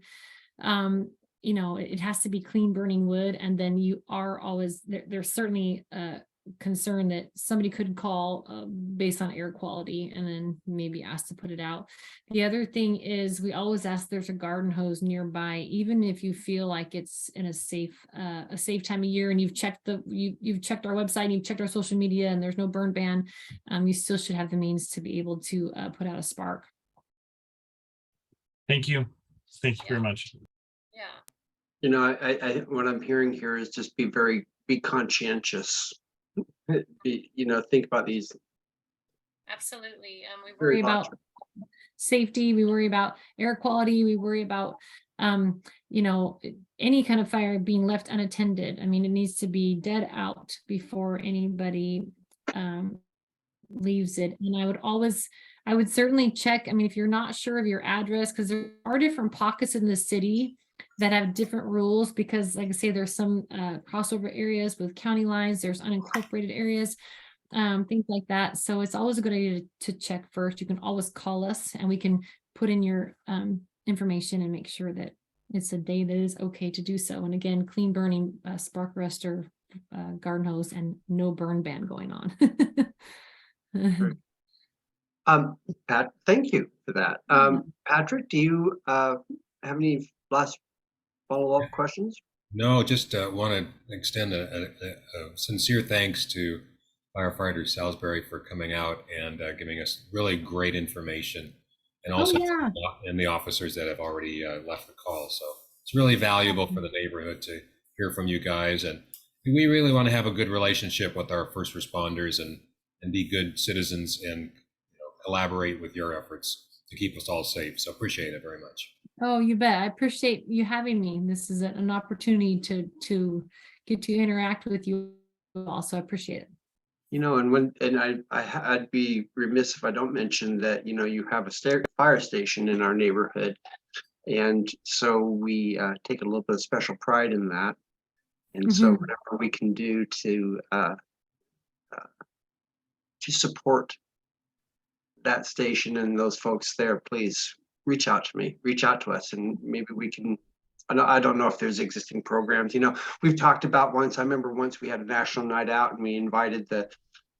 you know, it has to be clean burning wood, and then you are always, there's certainly a concern that somebody could call based on air quality and then maybe ask to put it out. The other thing is we always ask there's a garden hose nearby, even if you feel like it's in a safe time of year and you've checked you've checked our website and you've checked our social media and there's no burn ban, you still should have the means to be able to put out a spark. Thank you. Thank you very much. Yeah. You know, I what I'm hearing here is just be conscientious. You know, think about these. Absolutely. We Very worry about safety, we worry about air quality, we worry about you know, any kind of fire being left unattended. I mean, it needs to be dead out before anybody leaves it. And I would certainly check. I mean, if you're not sure of your address, because there are different pockets in the city that have different rules, because like I say, there's some crossover areas with county lines, there's unincorporated areas, things like that. So it's always a good idea to check first. You can always call us and we can put in your information and make sure that it's a day that is okay to do so. And again, clean burning spark arrestor, garden hose, and no burn ban going on. Pat, thank you for that. Patrick, do you have any last follow-up questions? No, just want to extend a sincere thanks to firefighter Salisbury for coming out and giving us really great information, and also and the officers that have already left the call. So it's really valuable for the neighborhood to hear from you guys, and we really want to have a good relationship with our first responders and be good citizens and collaborate with your efforts to keep us all safe. So appreciate it very much. Oh, you bet. I appreciate you having me. This is an opportunity to get to interact with you all. So I appreciate it. You know, and I'd be remiss if I don't mention that, you know, you have a fire station in our neighborhood. And so we take a little bit of special pride in that. And so whatever we can do to support that station and those folks there, please reach out to me, reach out to us, and maybe we can. I don't know if there's existing programs. You know, we've talked about once. I remember once we had a national night out and we invited the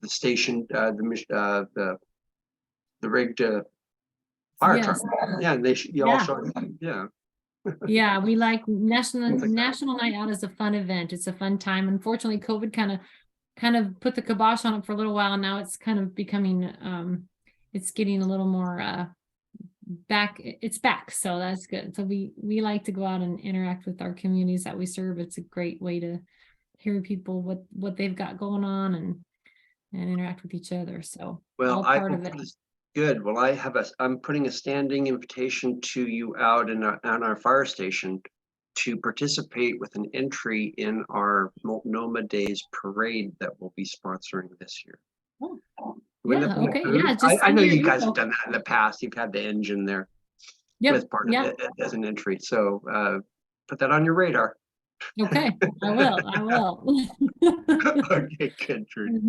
station, the rigged fire truck. Yeah, and you all showed up. Yeah. Yeah, we like national night out is a fun event. It's a fun time. Unfortunately, COVID kind of put the kibosh on it for a little while. Now it's kind of becoming it's getting a little more back. It's back, so that's good. So we like to go out and interact with our communities that we serve. It's a great way to hear people what they've got going on and interact with each other. So well, all part of it. Good. Well, I'm putting a standing invitation to you out on our fire station to participate with an entry in our Multnomah Days parade that we'll be sponsoring this year. Oh. Yeah, okay. Yeah, I know you guys have done that in the past. You've had the engine there with part of it as an entry. So put that on your radar. Okay, I will. Okay, good, Trudy.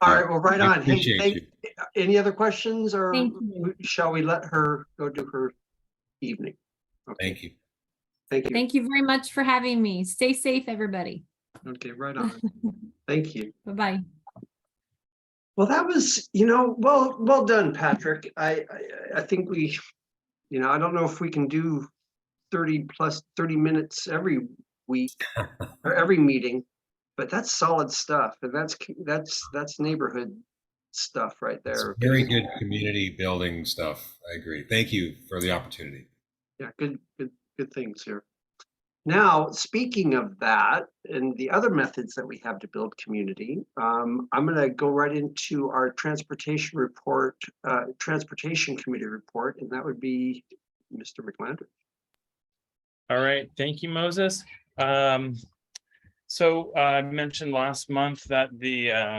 All right, well, right on. Hey, any other questions, or shall we let her go do her evening? Okay. Thank you. Thank you. Thank you very much for having me. Stay safe, everybody. Okay, right on. Thank you. Bye-bye. Well, that was, you know, well done, Patrick. I think we, you know, I don't know if we can do 30 minutes every week or every meeting, but that's solid stuff, and that's neighborhood stuff right there. It's very good community building stuff. I agree. Thank you for the opportunity. Yeah, good things here. Now, speaking of that and the other methods that we have to build community, I'm going to go right into our transportation committee report, and that would be Mr. McLandry. All right, thank you, Moses. So I mentioned last month that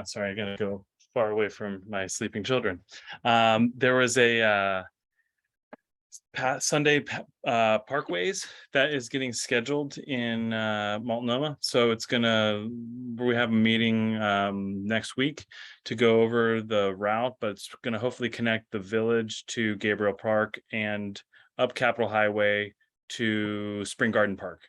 sorry, I gotta go far away from my sleeping children. There was a Sunday parkways that is getting scheduled in Multnomah. So we have a meeting next week to go over the route, but it's gonna hopefully connect the village to Gabriel Park and up Capitol Highway to Spring Garden Park.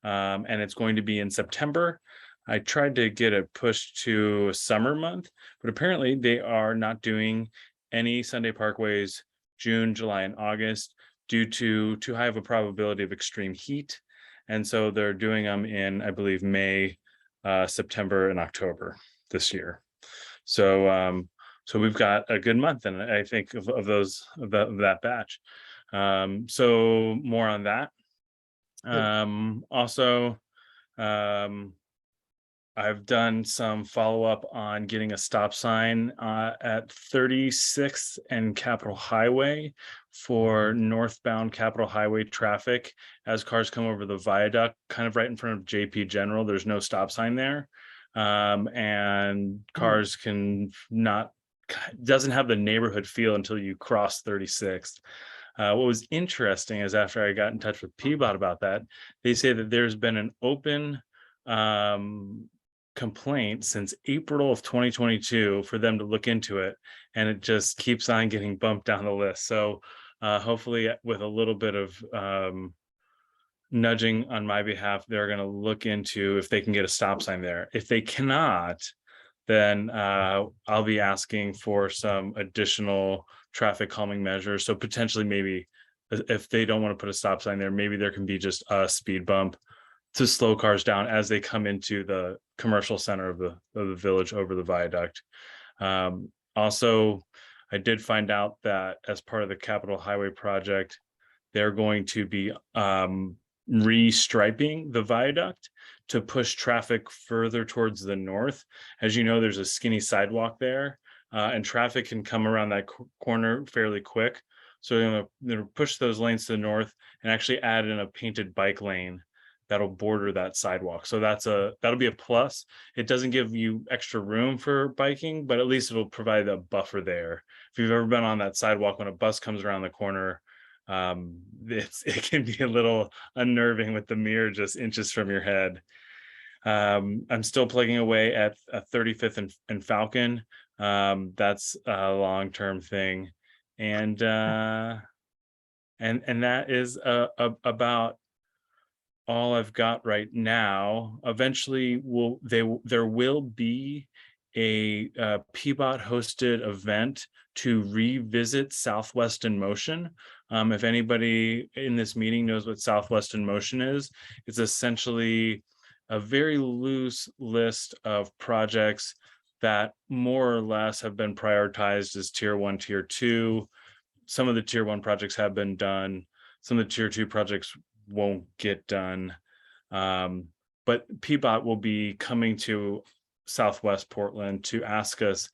and it's going to be in September. I tried to get it pushed to a summer month, but apparently they are not doing any Sunday parkways June, July, and August due to too high of a probability of extreme heat. And so they're doing them in, I believe, May, September, and October this year. So so we've got a good month, and I think of that batch. So more on that. Also, I've done some follow-up on getting a stop sign at 36th and Capitol Highway for northbound Capitol Highway traffic as cars come over the viaduct, kind of right in front of JP General. There's no stop sign there. And cars doesn't have the neighborhood feel until you cross 36th. What was interesting is after I got in touch with PBOT about that, they say that there's been an open complaint since April of 2022 for them to look into it, and it just keeps on getting bumped down the list. So hopefully with a little bit of nudging on my behalf, they're going to look into if they can get a stop sign there. If they cannot, then I'll be asking for some additional traffic calming measures. So potentially maybe if they don't want to put a stop sign there, maybe there can be just a speed bump to slow cars down as they come into the commercial center of the village over the viaduct. Also, I did find out that as part of the Capitol Highway project, they're going to be restriping the viaduct to push traffic further towards the north. As you know, there's a skinny sidewalk there, and traffic can come around that corner fairly quick. So they're going to push those lanes to the north and actually add in a painted bike lane that'll border that sidewalk. So that'll be a plus. It doesn't give you extra room for biking, but at least it'll provide a buffer there. If you've ever been on that sidewalk when a bus comes around the corner, it can be a little unnerving with the mirror just inches from your head. I'm still plugging away at 35th and Falcon. That's a long-term thing, and that is about all I've got right now. Eventually, there will be a PBOT hosted event to revisit Southwest in Motion. If anybody in this meeting knows what Southwest in Motion is, it's essentially a very loose list of projects that more or less have been prioritized as tier 1, tier 2. Some of the tier 1 projects have been done. Some of the tier 2 projects won't get done. But PBOT will be coming to Southwest Portland to ask us,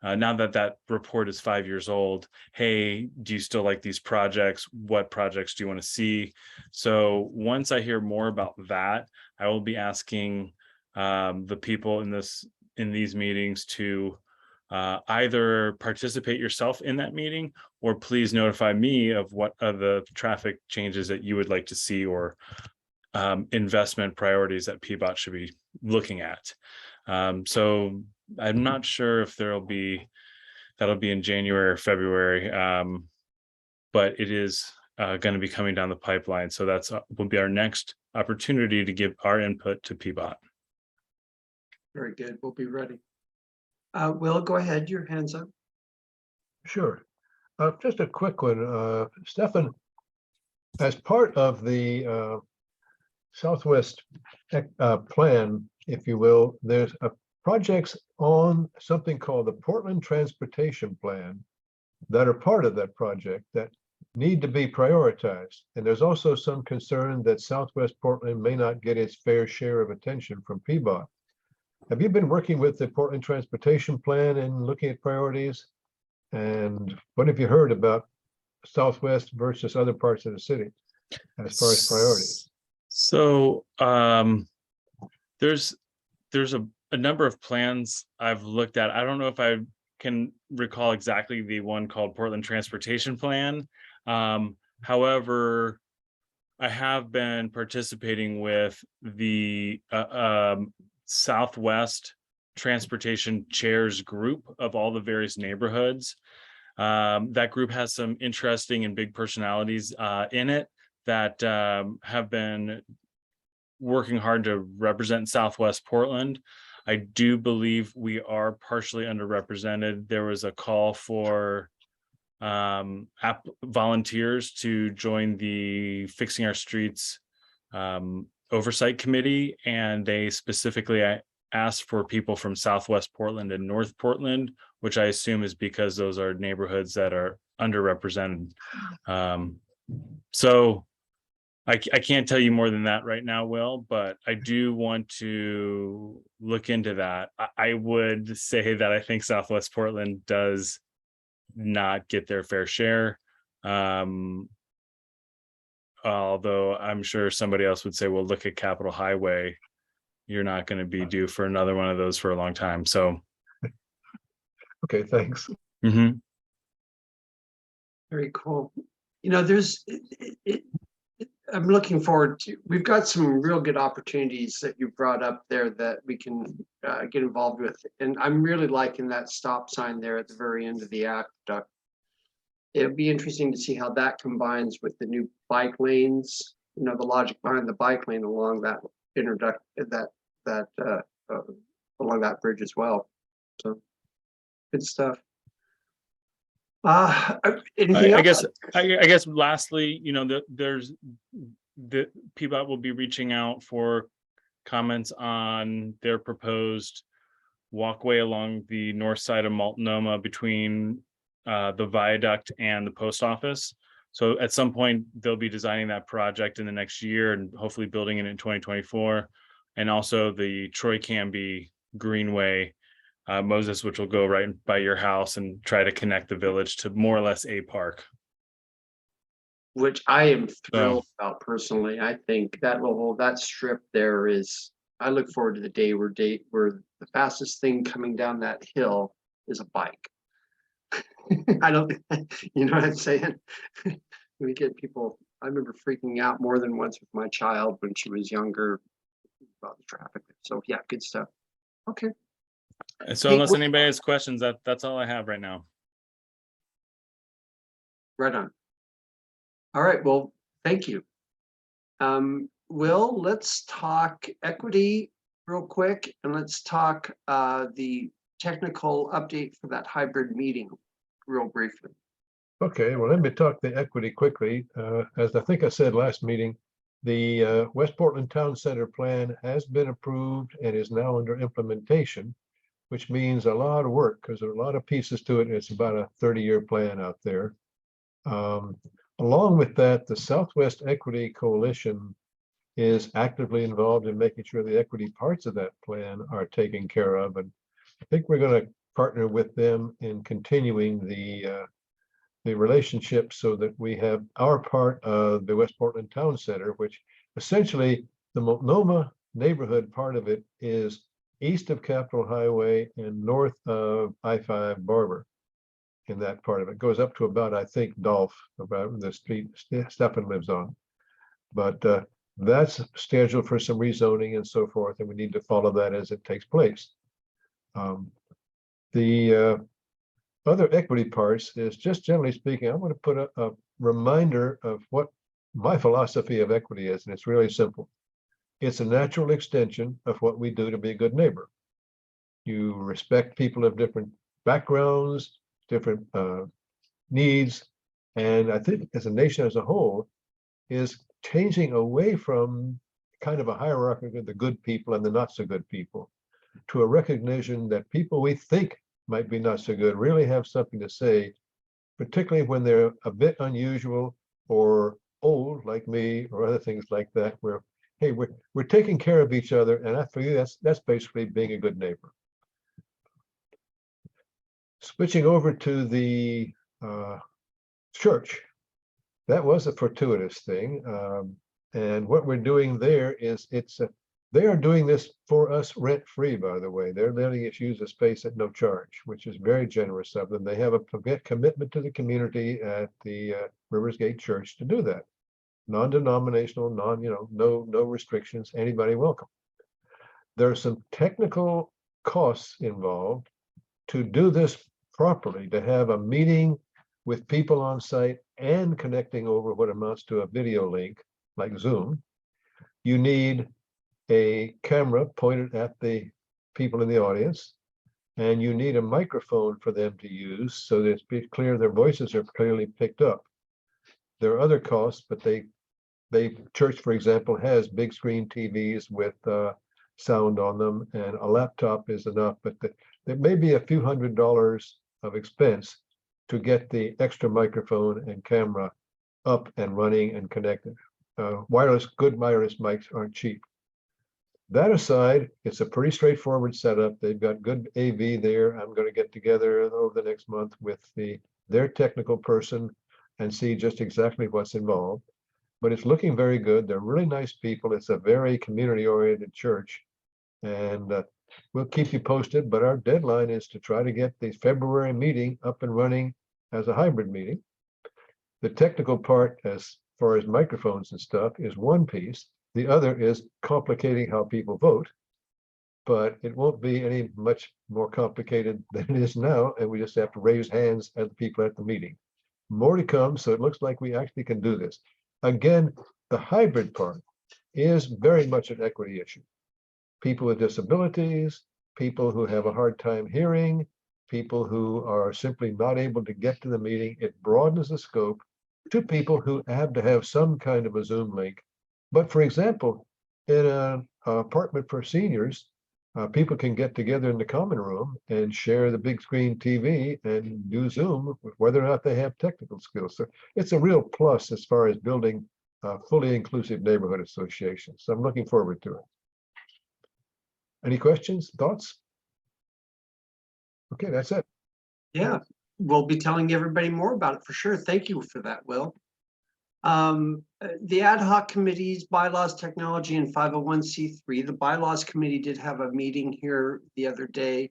now that that report is 5 years old, hey, do you still like these projects? What projects do you want to see? So once I hear more about that, I will be asking the people in these meetings to either participate yourself in that meeting, or please notify me of what are the traffic changes that you would like to see, or investment priorities that PBOT should be looking at. So I'm not sure if that'll be in January or February, but it is going to be coming down the pipeline. So that's will be our next opportunity to give our input to PBOT. Very good. We'll be ready. Will, go ahead. Your hand's up. Sure. Just a quick one. Stefan, as part of the Southwest plan, if you will, there's projects on something called the Portland Transportation Plan that are part of that project that need to be prioritized. And there's also some concern that Southwest Portland may not get its fair share of attention from PBOT. Have you been working with the Portland Transportation Plan and looking at priorities? And what have you heard about Southwest versus other parts of the city as far as priorities? So there's a number of plans I've looked at. I don't know if I can recall exactly the one called Portland Transportation Plan. However, I have been participating with the Southwest Transportation Chairs group of all the various neighborhoods. That group has some interesting and big personalities in it that have been working hard to represent Southwest Portland. I do believe we are partially underrepresented. There was a call for volunteers to join the Fixing Our Streets oversight committee, and they specifically asked for people from Southwest Portland and North Portland, which I assume is because those are neighborhoods that are underrepresented. So I can't tell you more than that right now, Will, but I do want to look into that. I would say that I think Southwest Portland does not get their fair share. Although I'm sure somebody else would say, well, look at Capitol Highway. You're not going to be due for another one of those for a long time. So. Okay, thanks. Mhm. Very cool. You know, I'm looking forward to, we've got some real good opportunities that you brought up there that we can get involved with. And I'm really liking that stop sign there at the very end of the aqueduct. It'll be interesting to see how that combines with the new bike lanes, you know, the logic behind the bike lane along that along that bridge as well. So good stuff. Anything else? I guess lastly, you know, there's the people that will be reaching out for comments on their proposed walkway along the north side of Multnomah between the viaduct and the post office. So at some point they'll be designing that project in the next year and hopefully building it in 2024. And also the Troy Canby Greenway, Moses, which will go right by your house and try to connect the village to more or less a park. Which I am thrilled about personally. I think that that strip there is, I look forward to the day where the fastest thing coming down that hill is a bike. I don't, you know what I'm saying? We get people, I remember freaking out more than once with my child when she was younger about the traffic. So yeah, good stuff. Okay. So unless anybody has questions, that's all I have right now. Right on. All right, well, thank you. Will, let's talk equity real quick, and let's talk the technical update for that hybrid meeting real briefly. Okay, well, let me talk the equity quickly. As I think I said last meeting, the West Portland Town Center plan has been approved and is now under implementation, which means a lot of work because there are a lot of pieces to it. It's about a 30-year plan out there. Along with that, the Southwest Equity Coalition is actively involved in making sure the equity parts of that plan are taken care of. And I think we're going to partner with them in continuing the relationship so that we have our part of the West Portland Town Center, which essentially the Multnomah neighborhood part of it is east of Capitol Highway and north of I-5 Barber. In that part of it goes up to about, I think, Dolph, about the street Stephan lives on. But that's scheduled for some rezoning and so forth, and we need to follow that as it takes place. The other equity parts is just generally speaking, I want to put a reminder of what my philosophy of equity is, and it's really simple. It's a natural extension of what we do to be a good neighbor. You respect people of different backgrounds, different needs, and I think as a nation as a whole is changing away from kind of a hierarchy of the good people and the not so good people to a recognition that people we think might be not so good really have something to say, particularly when they're a bit unusual or old like me or other things like that, where hey, we're taking care of each other, and for you that's basically being a good neighbor. Switching over to the church, that was a fortuitous thing. And what we're doing there is they are doing this for us rent-free, by the way. They're letting us use the space at no charge, which is very generous of them. They have a commitment to the community at the Rivers Gate Church to do that. Non-denominational, no restrictions, anybody welcome. There are some technical costs involved to do this properly, to have a meeting with people on site and connecting over what amounts to a video link like Zoom. You need a camera pointed at the people in the audience, and you need a microphone for them to use so that it's clear their voices are clearly picked up. There are other costs, but church, for example, has big screen TVs with sound on them, and a laptop is enough, but there may be a few $100s of expense to get the extra microphone and camera up and running and connected. Good wireless mics aren't cheap. That aside, it's a pretty straightforward setup. They've got good AV there. I'm going to get together over the next month with their technical person and see just exactly what's involved. But it's looking very good. They're really nice people. It's a very community-oriented church. And we'll keep you posted, but our deadline is to try to get the February meeting up and running as a hybrid meeting. The technical part, as far as microphones and stuff, is one piece. The other is complicating how people vote, but it won't be any much more complicated than it is now, and we just have to raise hands at the people at the meeting. More to come, so it looks like we actually can do this. Again, the hybrid part is very much an equity issue. People with disabilities, people who have a hard time hearing, people who are simply not able to get to the meeting. It broadens the scope to people who have to have some kind of a Zoom link. But for example, in an apartment for seniors, people can get together in the common room and share the big screen TV and do Zoom, whether or not they have technical skills. So it's a real plus as far as building fully inclusive neighborhood associations. So I'm looking forward to it. Any questions, thoughts? Okay, that's it. Yeah, we'll be telling everybody more about it for sure. Thank you for that, Will. The ad hoc committees, bylaws, technology, and 501c3. The bylaws committee did have a meeting here the other day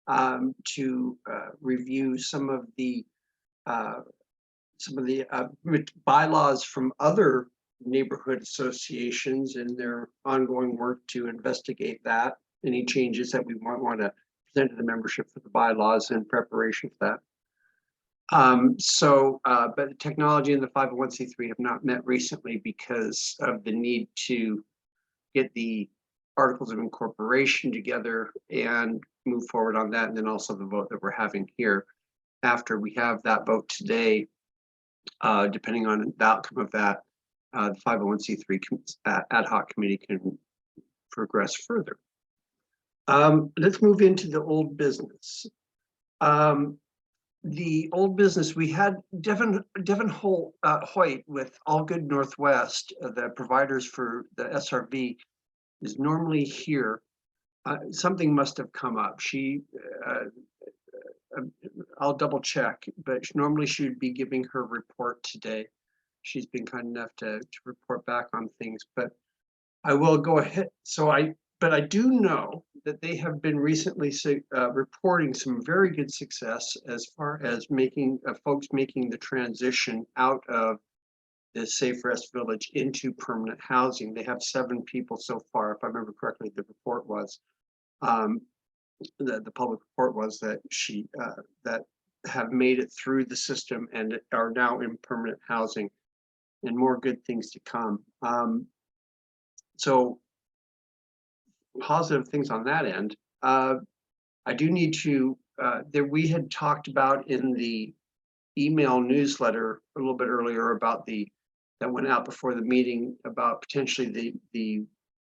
to review some of the bylaws from other neighborhood associations and their ongoing work to investigate that. Any changes that we want to present to the membership for the bylaws in preparation for that. But the technology and the 501c3 have not met recently because of the need to get the articles of incorporation together and move forward on that. And then also the vote that we're having here. After we have that vote today, depending on the outcome of that, the 501c3 ad hoc committee can progress further. Let's move into the old business. The old business, we had Devin Hoyt with All Good Northwest, the providers for the SRV, is normally here. Something must have come up. I'll double check, but normally she would be giving her report today. She's been kind enough to report back on things, but I will go ahead. But I do know that they have been recently reporting some very good success as far as making folks making the transition out of the Safe Rest Village into permanent housing. They have 7 people so far, if I remember correctly. The report was the public report was that that have made it through the system and are now in permanent housing, and more good things to come. So positive things on that end. I do need to, we had talked about in the email newsletter a little bit earlier about that went out before the meeting about potentially the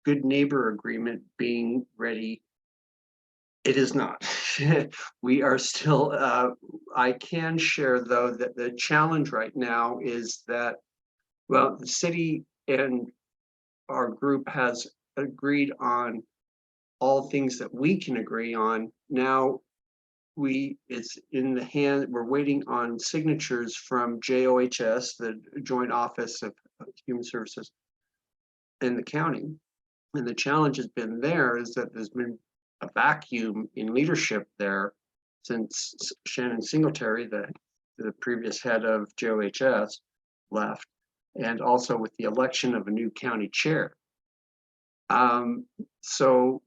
good neighbor agreement being ready. It is not. We are still, I can share though that the challenge right now is that, well, the city and our group has agreed on all things that we can agree on. Now it's in the hand, we're waiting on signatures from JOHS, the Joint Office of Human Services in the county. And the challenge has been there is that there's been a vacuum in leadership there since Shannon Singletary, the previous head of JOHS, left, and also with the election of a new county chair. So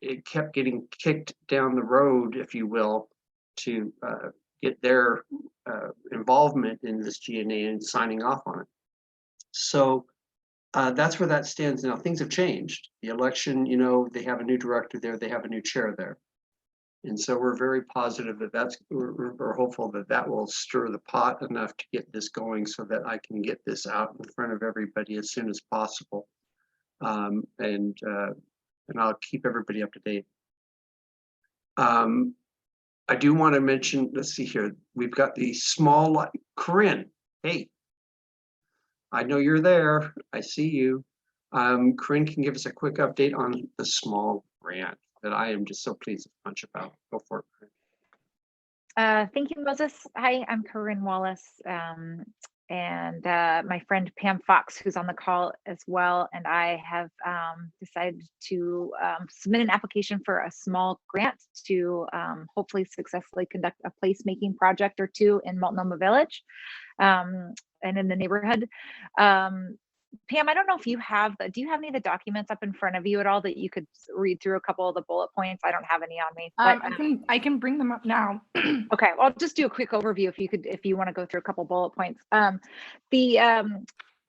it kept getting kicked down the road, if you will, to get their involvement in this GNA and signing off on it. So That's where that stands now. Things have changed. The election, you know, they have a new director there, they have a new chair there. And so we're very positive that we're hopeful that that will stir the pot enough to get this going so that I can get this out in front of everybody as soon as possible. And I'll keep everybody up to date. I do want to mention, let's see here, we've got the small, Corinne, hey, I know you're there, I see you. Corinne can give us a quick update on the small grant that I am just so pleased with bunch about. Go for it, Corinne. Thank you, Moses. Hi, I'm Corinne Wallace, and my friend Pam Fox, who's on the call as well, and I have decided to submit an application for a small grant to hopefully successfully conduct a placemaking project or two in Multnomah Village and in the neighborhood. Pam, I don't know if you have do you have any of the documents up in front of you at all that you could read through a couple of the bullet points? I don't have any on me. But, I can bring them up now. Okay, well, I'll just do a quick overview if you want to go through a couple bullet points.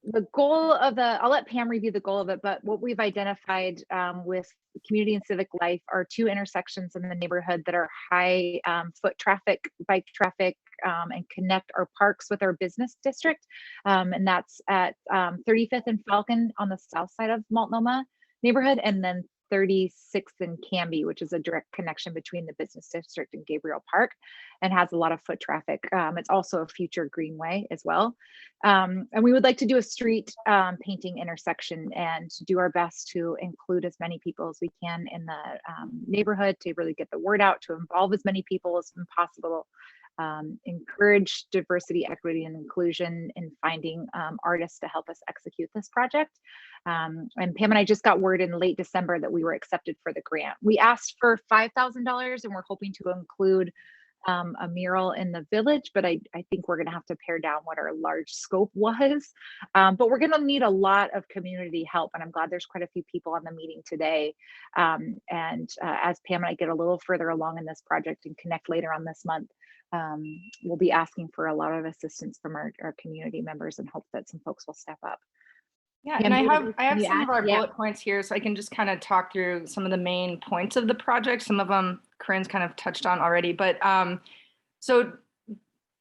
The goal of I'll let Pam review the goal of it, but what we've identified with community and civic life are two intersections in the neighborhood that are high foot traffic, bike traffic, and connect our parks with our business district. And that's at 35th and Falcon on the south side of Multnomah neighborhood, and then 36th and Canby, which is a direct connection between the business district and Gabriel Park, and has a lot of foot traffic. It's also a future greenway as well. And we would like to do a street painting intersection and do our best to include as many people as we can in the neighborhood to really get the word out, to involve as many people as possible. Encourage diversity, equity, and inclusion in finding artists to help us execute this project. And Pam and I just got word in late December that we were accepted for the grant. We asked for $5,000 and we're hoping to include a mural in the village, but I think we're gonna have to pare down what our large scope was. But we're gonna need a lot of community help, and I'm glad there's quite a few people on the meeting today. As Pam and I get a little further along in this project and connect later on this month, we'll be asking for a lot of assistance from our community members and hope that some folks will step up. Yeah, Pam, and I have you some add? of our Yeah. bullet points here, so I can just kind of talk through some of the main points of the project. Some of them Corinne's kind of touched on already, but so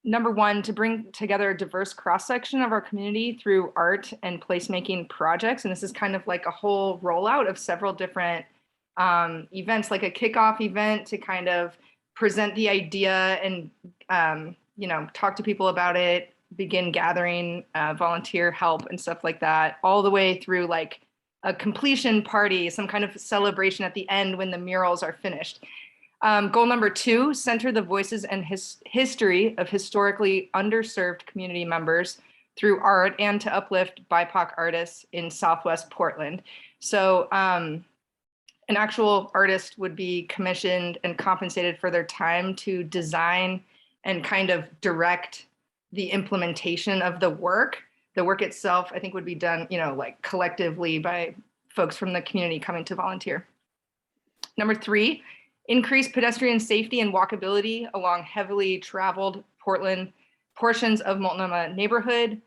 number one, to bring together a diverse cross-section of our community through art and placemaking projects. And this is kind of like a whole rollout of several different events, like a kickoff event to kind of present the idea and talk to people about it, begin gathering volunteer help and stuff like that, all the way through like a completion party, some kind of celebration at the end when the murals are finished. Goal number two, center the voices and history of historically underserved community members through art and to uplift BIPOC artists in Southwest Portland. So an actual artist would be commissioned and compensated for their time to design and kind of direct the implementation of the work. The work itself, I think, would be done, like collectively by folks from the community coming to volunteer. Number three, increase pedestrian safety and walkability along heavily traveled Portland portions of Multnomah neighborhood.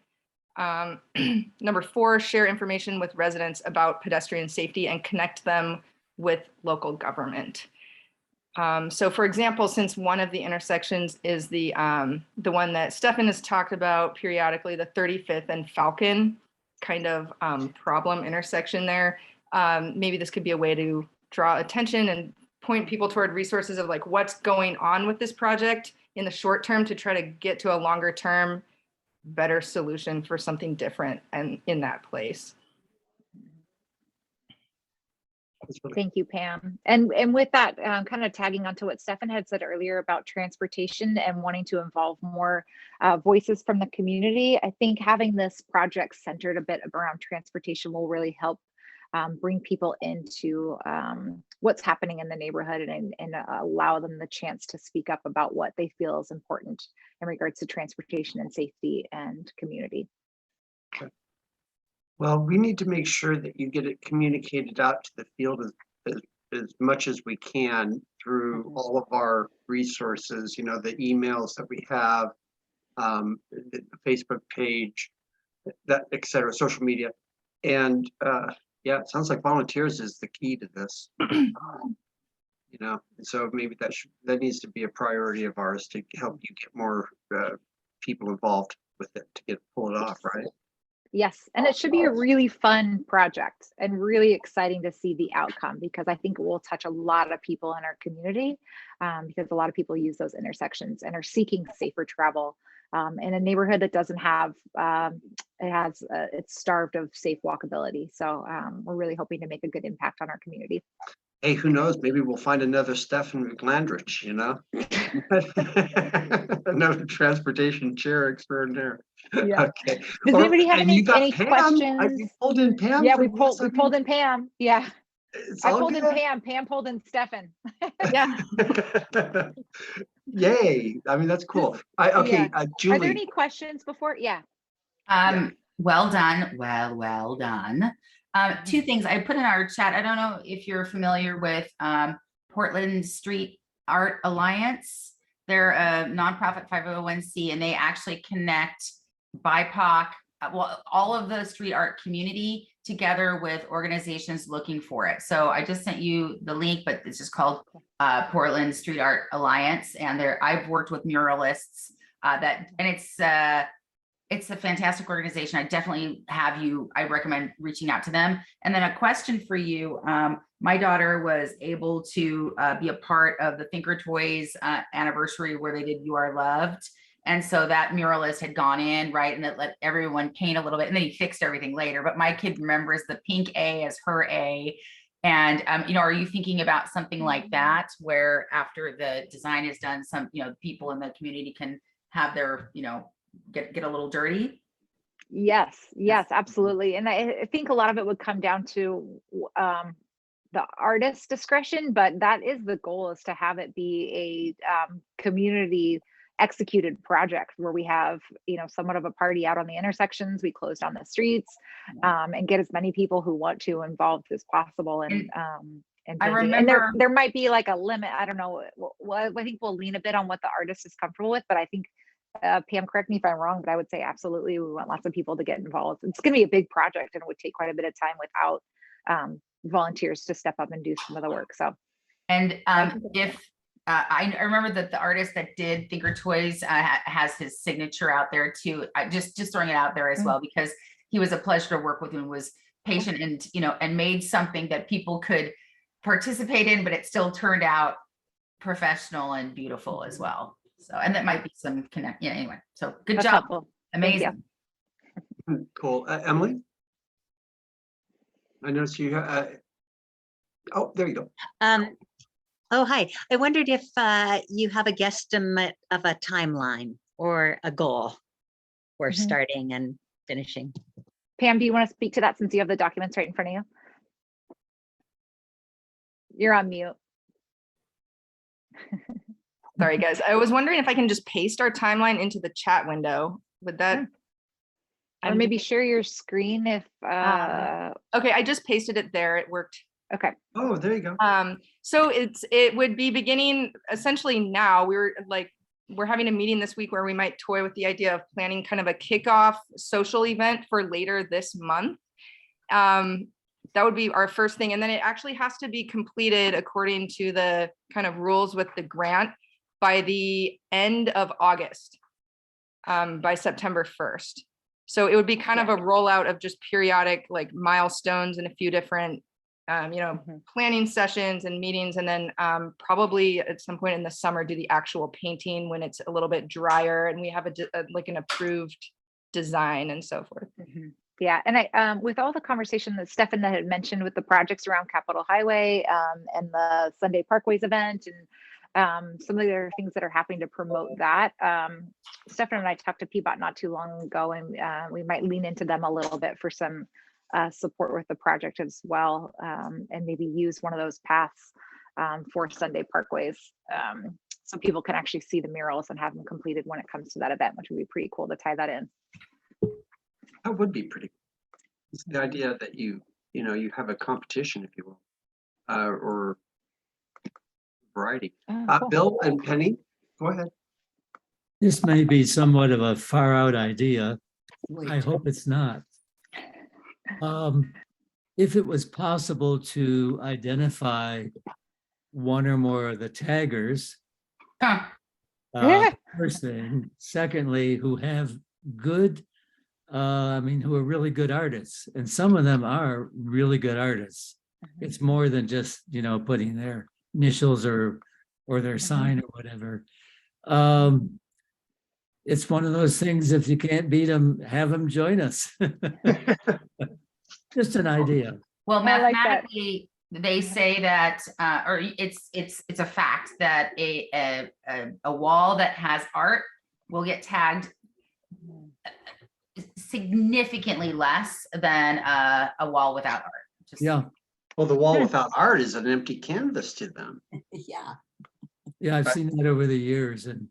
Number four, share information with residents about pedestrian safety and connect them with local government. So for example, since one of the intersections is the one that Stefan has talked about periodically, the 35th and Falcon kind of problem intersection there, maybe this could be a way to draw attention and point people toward resources of like what's going on with this project in the short term to try to get to a longer term, better solution for something different and in that place. Thank you, Pam. And with that, kind of tagging onto what Stefan had said earlier about transportation and wanting to involve more voices from the community, I think having this project centered a bit around transportation will really help bring people into what's happening in the neighborhood and allow them the chance to speak up about what they feel is important in regards to transportation and safety and community. Okay. Well, we need to make sure that you get it communicated out to the field as much as we can through all of our resources, the emails that we have, the Facebook page, that, et cetera, social media. And yeah, it sounds like volunteers is the key to this. You know, so maybe that needs to be a priority of ours to help you get more people involved with it to pull it off, right? Yes, and it should be a really fun project and really exciting to see the outcome, because I think it will touch a lot of people in our community, because a lot of people use those intersections and are seeking safer travel in a neighborhood that doesn't have, it's starved of safe walkability. So we're really hoping to make a good impact on our community. Hey, who knows? Maybe we'll find another Stefan McLandrich, you know? Another transportation chair extraordinaire. Yeah. Okay. Does anybody have and you got any Pam. questions? You pulled in Pam. Yeah, for we this? I mean, pulled in Pam. Yeah, It's I all pulled in good. Pam. Pam pulled in Stefan. Yeah. Yay. I mean, that's cool. Yeah. Are Julie. there any questions before? Yeah. Well done. Well done. Two things I put in our chat. I don't know if you're familiar with Portland Street Art Alliance. They're a nonprofit 501c, and they actually connect BIPOC, all of the street art community together with organizations looking for it. So I just sent you the link, but it's just called Portland Street Art Alliance. And I've worked with muralists it's a fantastic organization. I definitely I recommend reaching out to them. And then a question for you. My daughter was able to be a part of the Thinker Toys anniversary where they did You Are Loved. And so that muralist had gone in, right, and it let everyone paint a little bit, and then he fixed everything later. But my kid remembers the pink A as her A. And, are you thinking about something like that, where after the design is done, some, people in the community can have their, get a little dirty? Yes, absolutely. And I think a lot of it would come down to the artist's discretion, but that is the goal, is to have it be a community executed project where we have, somewhat of a party out on the intersections. We close down the streets and get as many people who want to involved as possible. And I remember, and there might be like a limit. I don't know. I think we'll lean a bit on what the artist is comfortable with, but I think Pam, correct me if I'm wrong, but I would say absolutely we want lots of people to get involved. It's going to be a big project, and it would take quite a bit of time without volunteers to step up and do some of the work. So, and if I remember that the artist that did Thinker Toys has his signature out there too. I just throwing it out there as well, because he was a pleasure to work with and was patient and and made something that people could participate in, but it still turned out professional and beautiful as well. So, and that might be some connect. Yeah. Anyway, so good That's job. helpful. Amazing. Cool. Emily? I noticed you. Oh, there you go. Oh, hi. I wondered if you have a guesstimate of a timeline or a goal for starting and finishing. Pam, do you want to speak to that since you have the documents right in front of you? You're on mute. Sorry, guys. I was wondering if I can just paste our timeline into the chat window. Would that? Or maybe share your screen if. Okay, I just pasted it there. It worked. Okay. Oh, there you go. So it would be beginning essentially now. We're having a meeting this week where we might toy with the idea of planning kind of a kickoff social event for later this month. That would be our first thing. And then it actually has to be completed according to the kind of rules with the grant by the end of August, by September 1st. So it would be kind of a rollout of just periodic milestones and a few different, planning sessions and meetings. And then probably at some point in the summer, do the actual painting when it's a little bit drier and we have an approved design and so forth. Yeah, and I with all the conversation that Stefan had mentioned with the projects around Capitol Highway and the Sunday Parkways event and some of the other things that are happening to promote that. Stefan and I talked to PBOT not too long ago, and we might lean into them a little bit for some support with the project as well, and maybe use one of those paths for Sunday Parkways, so people can actually see the murals and have them completed when it comes to that event, which would be pretty cool to tie that in. That would be pretty cool. It's the idea that you have a competition, if you will, or variety. Cool. Bill and Penny, go ahead. This may be somewhat of a far out idea. I hope it's not. If it was possible to identify one or more of the taggers, Huh. first thing. Secondly, who have good, who are really good artists, and some of them are really good artists. It's more than just, putting their initials or their sign or whatever. It's one of those things, if you can't beat them, have them join us. Just an idea. Well, I like that. mathematically, they say that, or it's a fact that a wall that has art will get tagged significantly less than a wall without art. Yeah. Well, the wall without art is an empty canvas to them. Yeah. Yeah, I've seen that over the years, and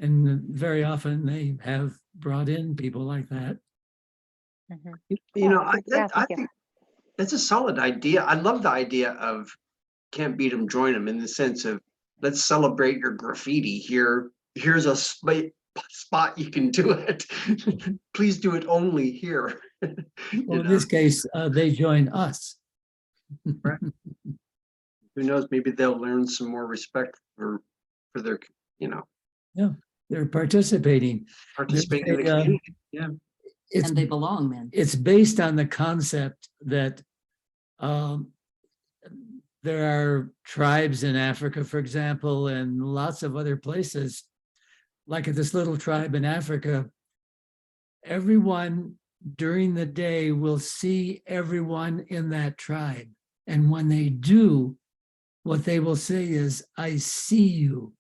very often they have brought in people like that. I think that's a solid idea. I love the idea of can't beat them, join them, in the sense of let's celebrate your graffiti here. Here's a spot you can do it. Please do it only here. Well, in this case, they join us. Right. Who knows? Maybe they'll learn some more respect for their, Yeah, they're participating. in the community. Yeah. And they belong then. It's based on the concept that there are tribes in Africa, for example, and lots of other places, like at this little tribe in Africa, everyone during the day will see everyone in that tribe. And when they do, what they will say is, I see you.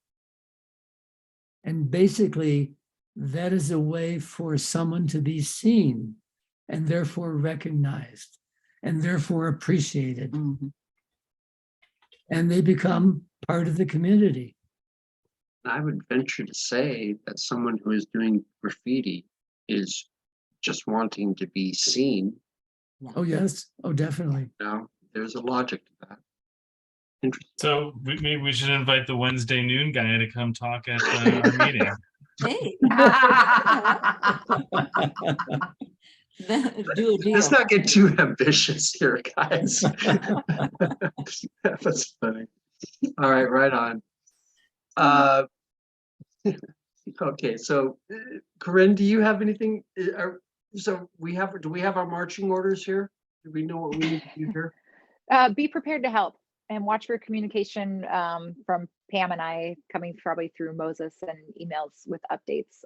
And basically, that is a way for someone to be seen and therefore recognized and therefore appreciated. Mm-hmm. And they become part of the community. I would venture to say that someone who is doing graffiti is just wanting to be seen. Oh, yes. Oh, definitely. There's a logic to that. Interesting. So maybe we should invite the Wednesday noon guy to come talk at our meeting. Hey. Do a deal. Let's not get too ambitious here, guys. That's funny. All right, right on. Okay, so Corinne, do you have anything? Do we have our marching orders here? Do we know what we need to do here? Be prepared to help and watch for communication from Pam and I coming probably through Moses and emails with updates.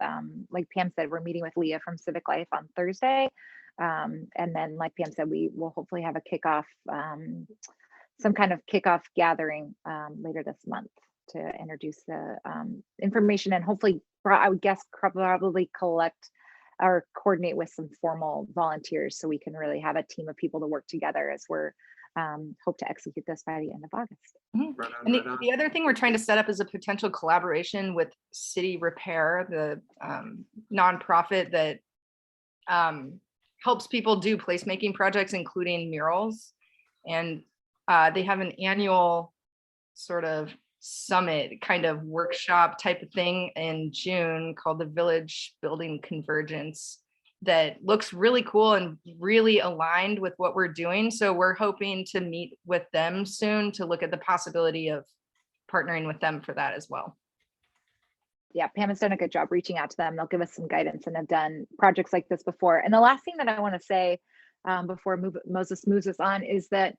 Like Pam said, we're meeting with Leah from Civic Life on Thursday. And then like Pam said, we will hopefully have a kickoff, some kind of kickoff gathering later this month to introduce the information and hopefully, I would guess, probably collect or coordinate with some formal volunteers so we can really have a team of people to work together as we're hope to execute this by the end of August. Right on, And right on. the other thing we're trying to set up is a potential collaboration with City Repair, the nonprofit that helps people do placemaking projects, including murals. And they have an annual sort of summit kind of workshop type of thing in June called the Village Building Convergence that looks really cool and really aligned with what we're doing. So we're hoping to meet with them soon to look at the possibility of partnering with them for that as well. Yeah, Pam has done a good job reaching out to them. They'll give us some guidance and have done projects like this before. And the last thing that I want to say before Moses moves us on is that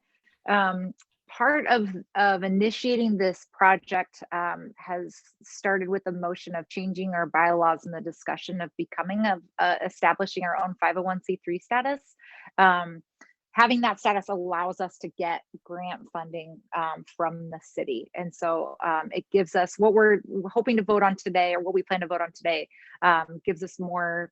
part of initiating this project has started with the motion of changing our bylaws and the discussion of becoming establishing our own 501c3 status. Having that status allows us to get grant funding from the city. And so it gives us what we're hoping to vote on today, or what we plan to vote on today, gives us more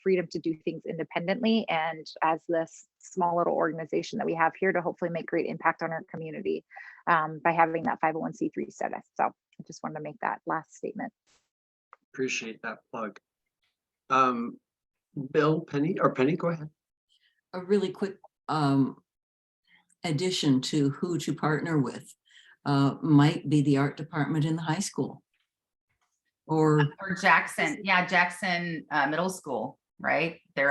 freedom to do things independently. And as this small little organization that we have here to hopefully make great impact on our community by having that 501c3 status. So I just wanted to make that last statement. Appreciate that plug. Bill, Penny, go ahead. A really quick addition to who to partner with might be the art department in the high school. Or Jackson, yeah, Jackson Middle School, right? They're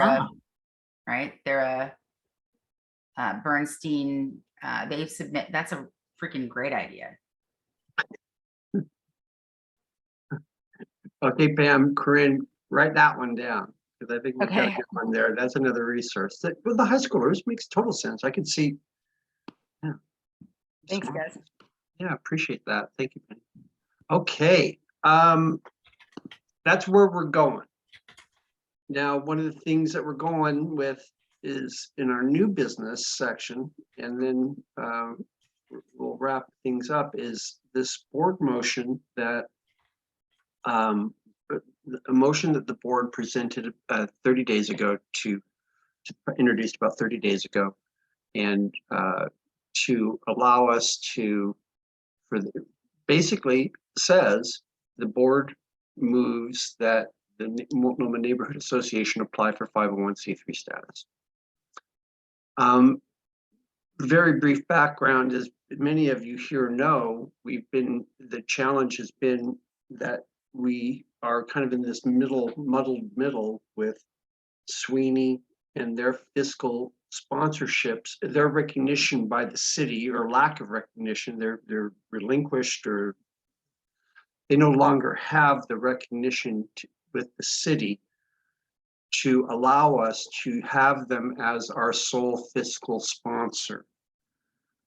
Bernstein, they've that's a freaking great idea. Okay, Pam, Corinne, write that one down, because I think we've got a Okay. good one there. That's another resource. That, with the high schoolers, makes total sense. I can see. Yeah. Thanks, Smart. guys. Yeah, appreciate that. Thank you, Penny. Okay, that's where we're going. Now, one of the things that we're going with is in our new business section, and then we'll wrap things up, is this board motion that a motion that the board presented 30 days ago to introduced about 30 days ago, and to allow us to, basically says the board moves that the Multnomah Neighborhood Association apply for 501c3 status. Very brief background is, many of you here know, the challenge has been that we are kind of in this muddled middle with Sweeney and their fiscal sponsorships, their recognition by the city, or lack of recognition. They're relinquished, or they no longer have the recognition with the city to allow us to have them as our sole fiscal sponsor.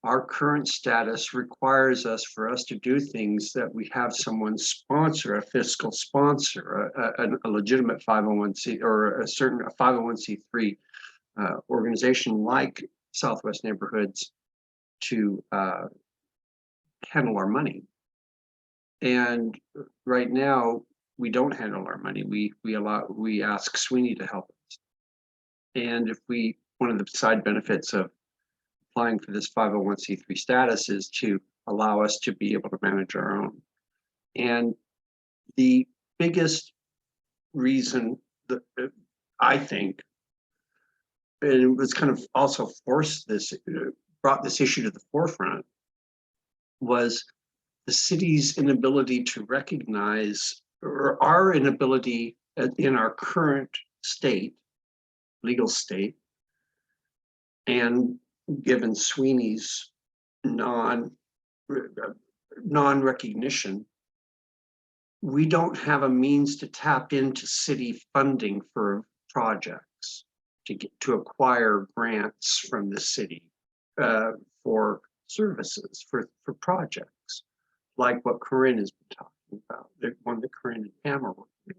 Our current status requires us, for us to do things, that we have someone sponsor, a fiscal sponsor, a legitimate 501c or a 501c3 organization like Southwest Neighborhoods to handle our money. And right now, we don't handle our money. We ask Sweeney to help us. And one of the side benefits of applying for this 501c3 status is to allow us to be able to manage our own. And the biggest reason that I think, and it was kind of also brought this issue to the forefront, was the city's inability to recognize, or our inability in our current state, legal state, and given Sweeney's non-recognition, we don't have a means to tap into city funding for projects, to acquire grants from the city for services, for projects, like what Corinne has been talking about, the one that Corinne and Pam are working on.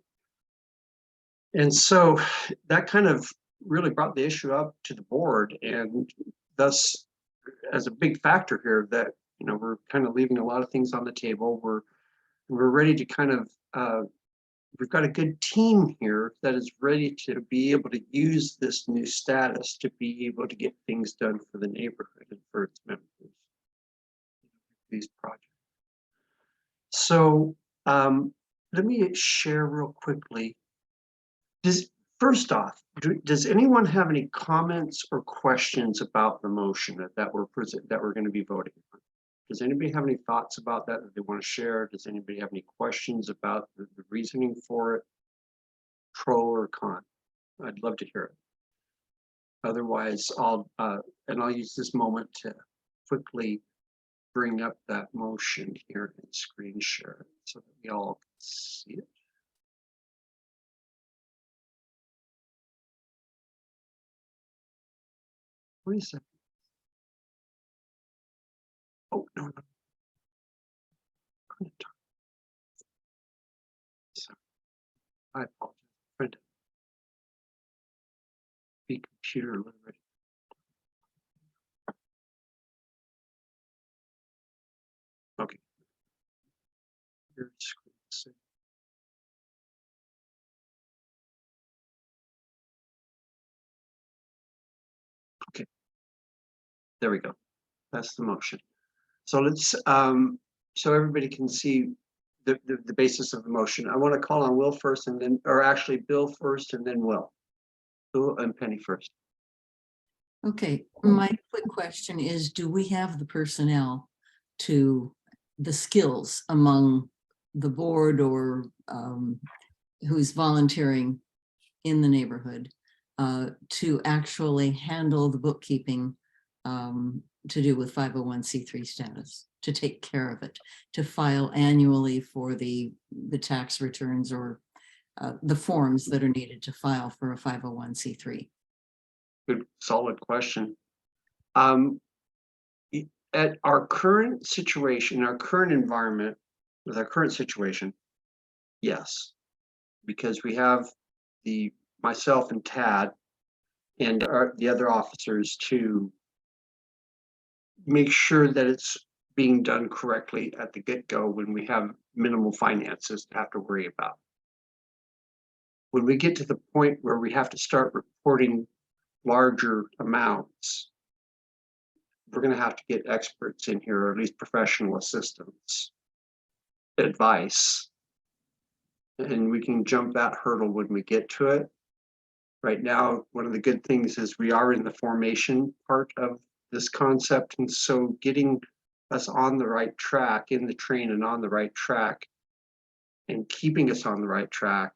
And so that kind of really brought the issue up to the board, and thus, as a big factor here, that we're kind of leaving a lot of things on the table. We're ready to kind of we've got a good team here that is ready to be able to use this new status to be able to get things done for the neighborhood and for its members, these projects. So let me share real quickly. First off, does anyone have any comments or questions about the motion that we're going to be voting on? Does anybody have any thoughts about that they want to share? Does anybody have any questions about the reasoning for it, pro or con? I'd love to hear it. Otherwise, I'll use this moment to quickly bring up that motion here and screen share it so that we all can see it. Wait a second. Oh, no. Sorry. I apologize. Trying to be computer literate. Okay. Here's screen. Okay. There we go. That's the motion. So let's so everybody can see the basis of the motion. I want to call on Will first, and then, or actually Bill first, and then Will. Bill and Penny first. Okay, my quick question is, do we have the personnel the skills among the board or who's volunteering in the neighborhood to actually handle the bookkeeping to do with 501c3 status, to take care of it, to file annually for the tax returns or the forms that are needed to file for a 501c3? Good, solid question. At our current situation, our current environment, with our current situation, yes, because we have myself and Tad and the other officers to make sure that it's being done correctly at the get-go when we have minimal finances to have to worry about. When we get to the point where we have to start reporting larger amounts, we're going to have to get experts in here, or at least professional assistance, advice, and we can jump that hurdle when we get to it. Right now, one of the good things is we are in the formation part of this concept, and so getting us on the right track, in the train and on the right track, and keeping us on the right track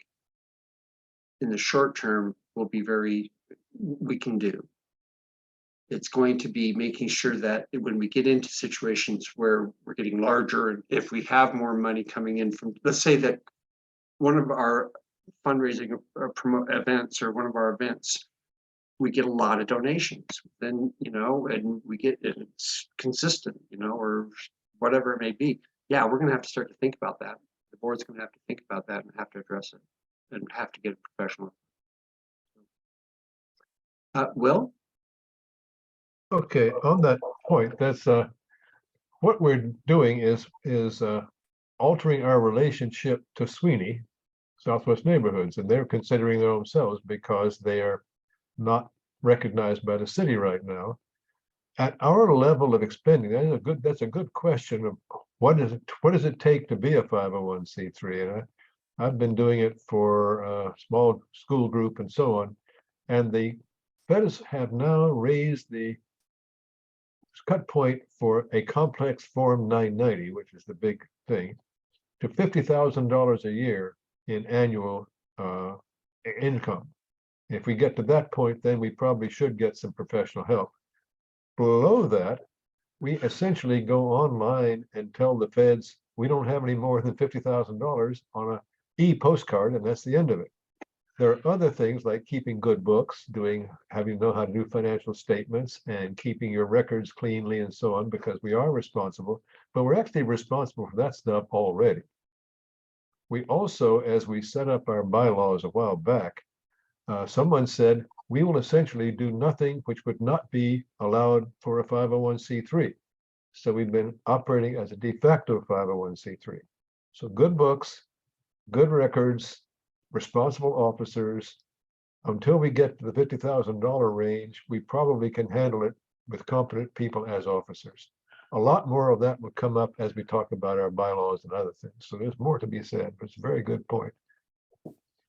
in the short term will be we can do. It's going to be making sure that when we get into situations where we're getting larger, and if we have more money coming in from, let's say that one of our fundraising or promote events, or one of our events, we get a lot of donations, then, and we get, it's consistent, or whatever it may be. Yeah, we're going to have to start to think about that. The board's going to have to think about that and have to address it and have to get a professional. Will? Okay, on that point, that's what we're doing is altering our relationship to Sweeney Southwest Neighborhoods, and they're considering their own selves because they are not recognized by the city right now. At our level of expending, that's a good question of what does it take to be a 501c3, and I've been doing it for a small school group and so on, and the feds have now raised the cut point for a complex Form 990, which is the big thing, to $50,000 a year in annual income. If we get to that point, then we probably should get some professional help. Below that, we essentially go online and tell the feds we don't have any more than $50,000 on a e-postcard, and that's the end of it. There are other things like keeping good books, having know how to do financial statements, and keeping your records cleanly and so on, because we are responsible, but we're actually responsible for that stuff already. We also, as we set up our bylaws a while back, someone said, we will essentially do nothing which would not be allowed for a 501c3. So we've been operating as a de facto 501c3. So good books, good records, responsible officers. Until we get to the $50,000 range, we probably can handle it with competent people as officers. A lot more of that will come up as we talk about our bylaws and other things. So there's more to be said, but it's a very good point.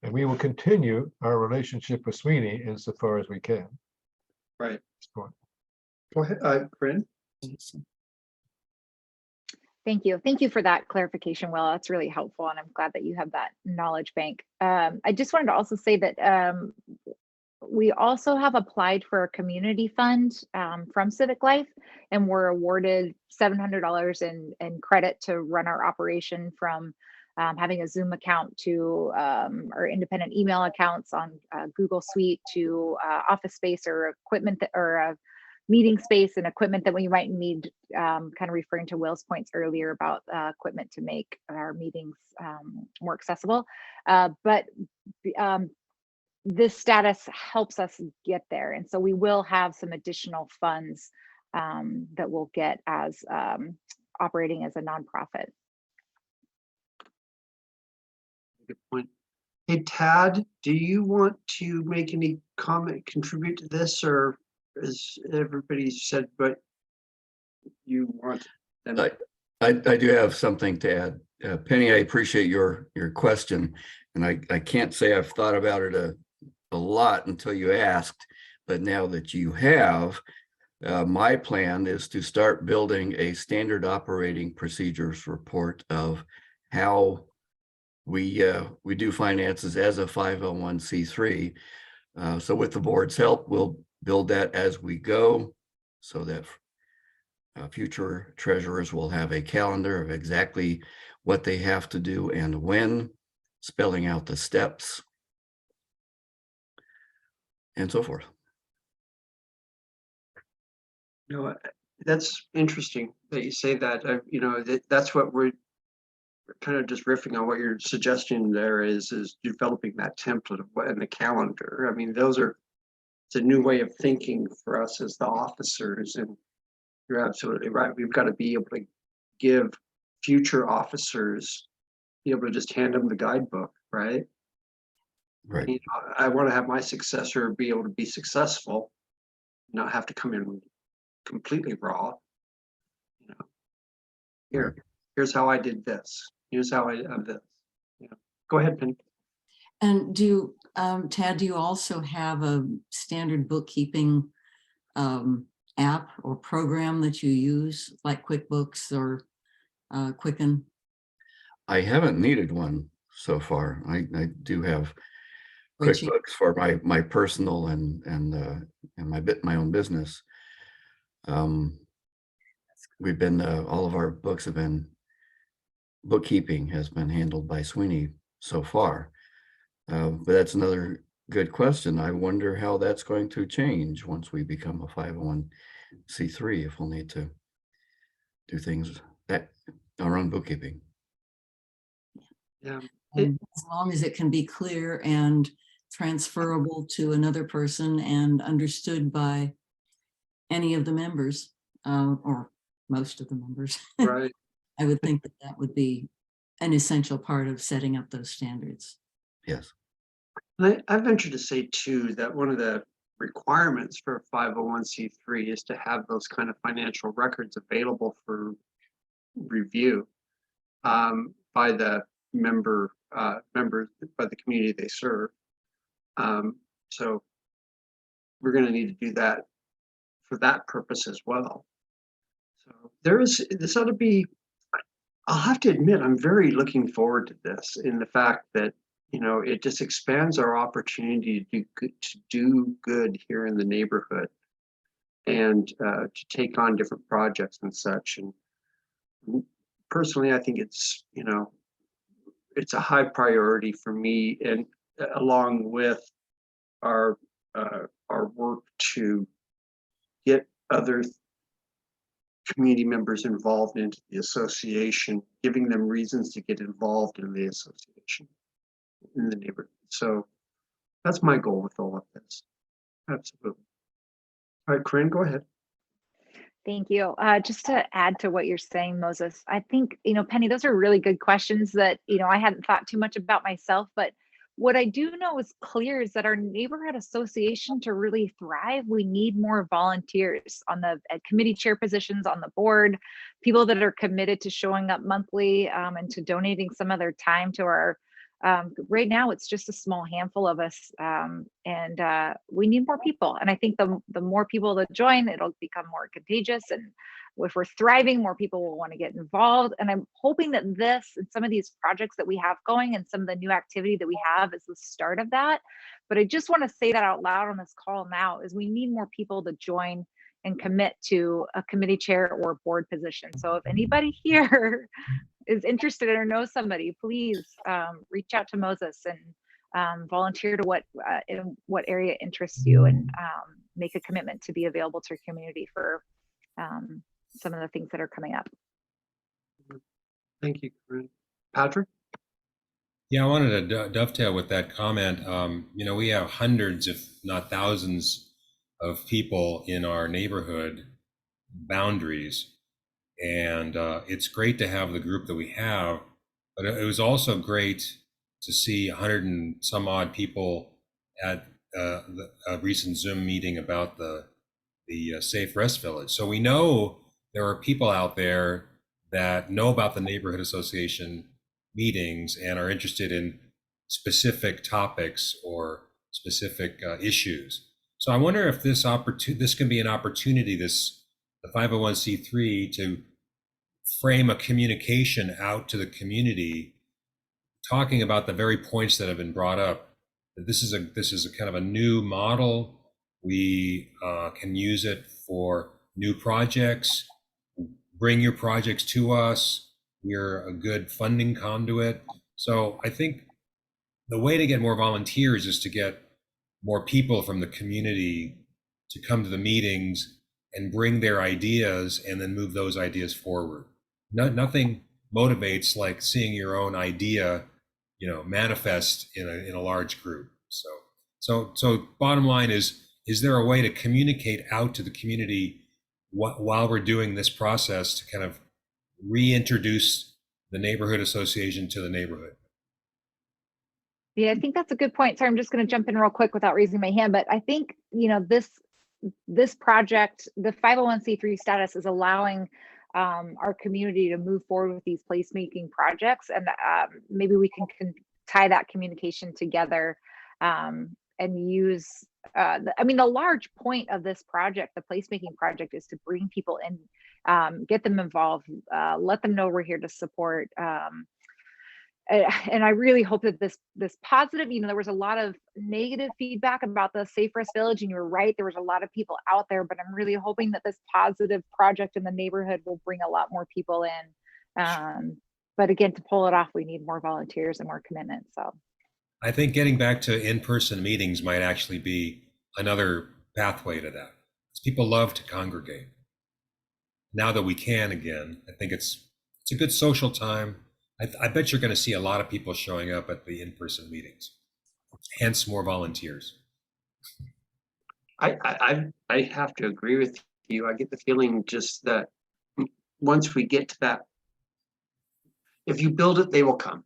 And we will continue our relationship with Sweeney insofar as we can. Right. Go ahead, Corinne. Thank you. Thank you for that clarification, Will. That's really helpful, and I'm glad that you have that knowledge bank. I just wanted to also say that we also have applied for a community fund from Civic Life, and we're awarded $700 in credit to run our operation, from having a Zoom account to our independent email accounts on Google Suite, to office space or equipment or meeting space and equipment that we might need, kind of referring to Will's points earlier about equipment to make our meetings more accessible. But this status helps us get there. And so we will have some additional funds that we'll get as operating as a nonprofit. Good point. Hey, Tad, do you want to make any comment, contribute to this, or as everybody said, but you want? I do have something to add. Penny, I appreciate your question, and I can't say I've thought about it a lot until you asked, but now that you have, my plan is to start building a standard operating procedures report of how we do finances as a 501c3. So with the board's help, we'll build that as we go. so that future treasurers will have a calendar of exactly what they have to do and when, spelling out the steps, and so forth. You know, that's interesting that you say that. You know, that's what we're kind of just riffing on what you're suggesting there is developing that template of what in the calendar. I mean, it's a new way of thinking for us as the officers, and you're absolutely right. We've got to be able to give future officers, be able to just hand them the guidebook, right? Right. You know, I want to have my successor be able to be successful, not have to come in completely raw. You know, here's how I did this. Here's how I did this. You know, go ahead, Penny. And do you, Tad, do you also have a standard bookkeeping app or program that you use, like QuickBooks or Quicken? I haven't needed one so far. I do have Spreadsheet. QuickBooks for my personal and my own business. We've been all of our books have been bookkeeping has been handled by Sweeney so far. But that's another good question. I wonder how that's going to change once we become a 501c3, if we'll need to do things that our own bookkeeping. Yeah. And as long as it can be clear and transferable to another person and understood by any of the members, or most of the members. Right. I would think that that would be an essential part of setting up those standards. Yes. I venture to say too that one of the requirements for a 501c3 is to have those kind of financial records available for review by the members by the community they serve. So we're going to need to do that for that purpose as well. So this ought to be. I'll have to admit, I'm very looking forward to this in the fact that, you know, it just expands our opportunity to do good here in the neighborhood and to take on different projects and such. And personally, I think it's, you know, it's a high priority for me, and along with our work to get other community members involved into the association, giving them reasons to get involved in the association in the neighborhood. So that's my goal with all of this. Absolutely. All right, Corinne, go ahead. Thank you. Just to add to what you're saying, Moses, I think, you know, Penny, those are really good questions that, you know, I hadn't thought too much about myself, but what I do know is clear is that our neighborhood association to really thrive, we need more volunteers on the committee chair positions on the board, people that are committed to showing up monthly and to donating some of their time to our right now it's just a small handful of us and we need more people, and I think the more people that join, it'll become more contagious, and if we're thriving, more people will want to get involved. And I'm hoping that this and some of these projects that we have going and some of the new activity that we have is the start of that. But I just want to say that out loud on this call now is we need more people to join and commit to a committee chair or board position. So if anybody here is interested or knows somebody, please reach out to Moses and volunteer to in what area interests you, and make a commitment to be available to your community for some of the things that are coming up. Thank you, Corinne. Patrick? Yeah, I wanted to dovetail with that comment. You know, we have hundreds, if not thousands, of people in our neighborhood boundaries. And it's great to have the group that we have, but it was also great to see 100 and some odd people at a recent Zoom meeting about the Safe Rest Village. So we know there are people out there that know about the neighborhood association meetings and are interested in specific topics or specific issues. So I wonder if this can be an opportunity, the 501c3, to frame a communication out to the community, talking about the very points that have been brought up. This is a kind of a new model. We can use it for new projects. Bring your projects to us. We're a good funding conduit. So I think the way to get more volunteers is to get more people from the community to come to the meetings and bring their ideas and then move those ideas forward. Nothing motivates like seeing your own idea, manifest in a large group. So bottom line is there a way to communicate out to the community while we're doing this process to kind of reintroduce the neighborhood association to the neighborhood? Yeah, I think that's a good point. Sorry, I'm just going to jump in real quick without raising my hand, but I think, this project, the 501c3 status is allowing our community to move forward with these placemaking projects. And maybe we can tie that communication together and use, the large point of this project, the placemaking project, is to bring people in, get them involved, let them know we're here to support. And I really hope that this positive, there was a lot of negative feedback about the Safe Rest Village, and you're right, there was a lot of people out there, but I'm really hoping that this positive project in the neighborhood will bring a lot more people in. But again, to pull it off, we need more volunteers and more commitment. So I think getting back to in-person meetings might actually be another pathway to that. People love to congregate. Now that we can again, I think it's a good social time. I bet you're going to see a lot of people showing up at the in-person meetings, hence more volunteers. I have to agree with you. I get the feeling just that once we get to that, if you build it, they will come.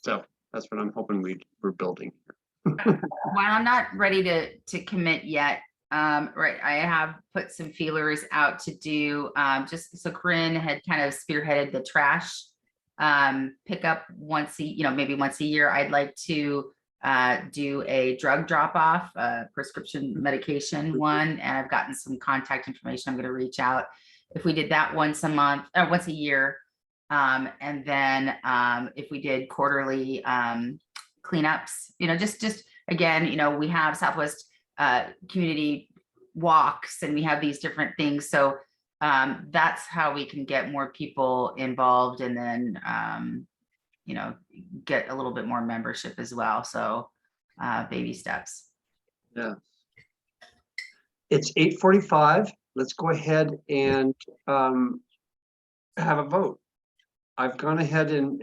So that's what I'm hoping we're building here. While I'm not ready to commit yet, right, I have put some feelers out to do, just so Corinne had kind of spearheaded the trash pickup maybe once a year. I'd like to do a drug drop off, prescription medication one, and I've gotten some contact information. I'm going to reach out if we did that once a year. And then if we did quarterly cleanups, just again, we have Southwest community walks, and we have these different things. So that's how we can get more people involved, and then get a little bit more membership as well. So baby steps. Yeah. It's 8:45. Let's go ahead and have a vote. I've gone ahead and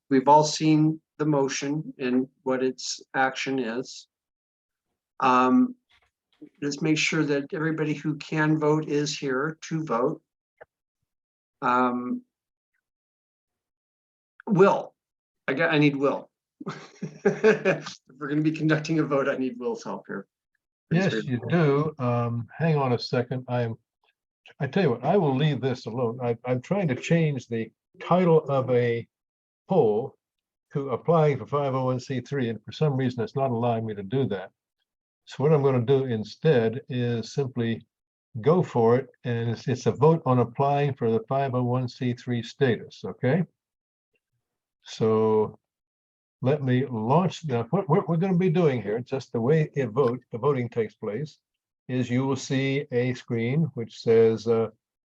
we've all seen the motion and what its action is. Let's make sure that everybody who can vote is here to vote. Will, I need Will. If we're going to be conducting a vote, I need Will's help here. Yes, you do. Hang on a second. I tell you what, I will leave this alone. I'm trying to change the title of a poll to applying for 501c3, and for some reason it's not allowing me to do that. So what I'm going to do instead is simply go for it, and it's a vote on applying for the 501c3 status. Okay. So let me launch. Now, what we're going to be doing here, just the way the voting takes place, is you will see a screen which says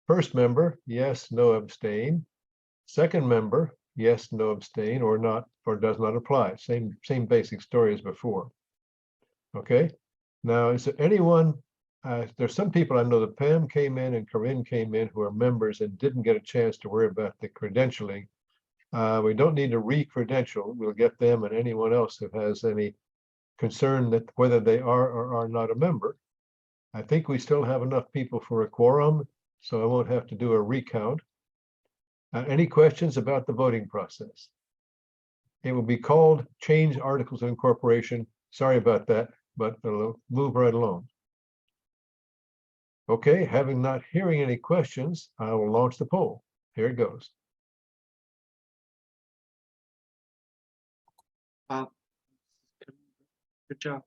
first member, yes, no, abstain. Second member, yes, no, abstain, or not, or does not apply. Same basic story as before. Okay. Now, is there anyone? There's some people I know that Pam came in and Corinne came in who are members and didn't get a chance to worry about the credentialing. We don't need to re-credential. We'll get them and anyone else who has any concern that whether they are or are not a member. I think we still have enough people for a quorum, so I won't have to do a recount. Any questions about the voting process? It will be called Change Articles of Incorporation. Sorry about that, but it'll move right along. Okay, having not hearing any questions, I will launch the poll. Here it goes. Good job.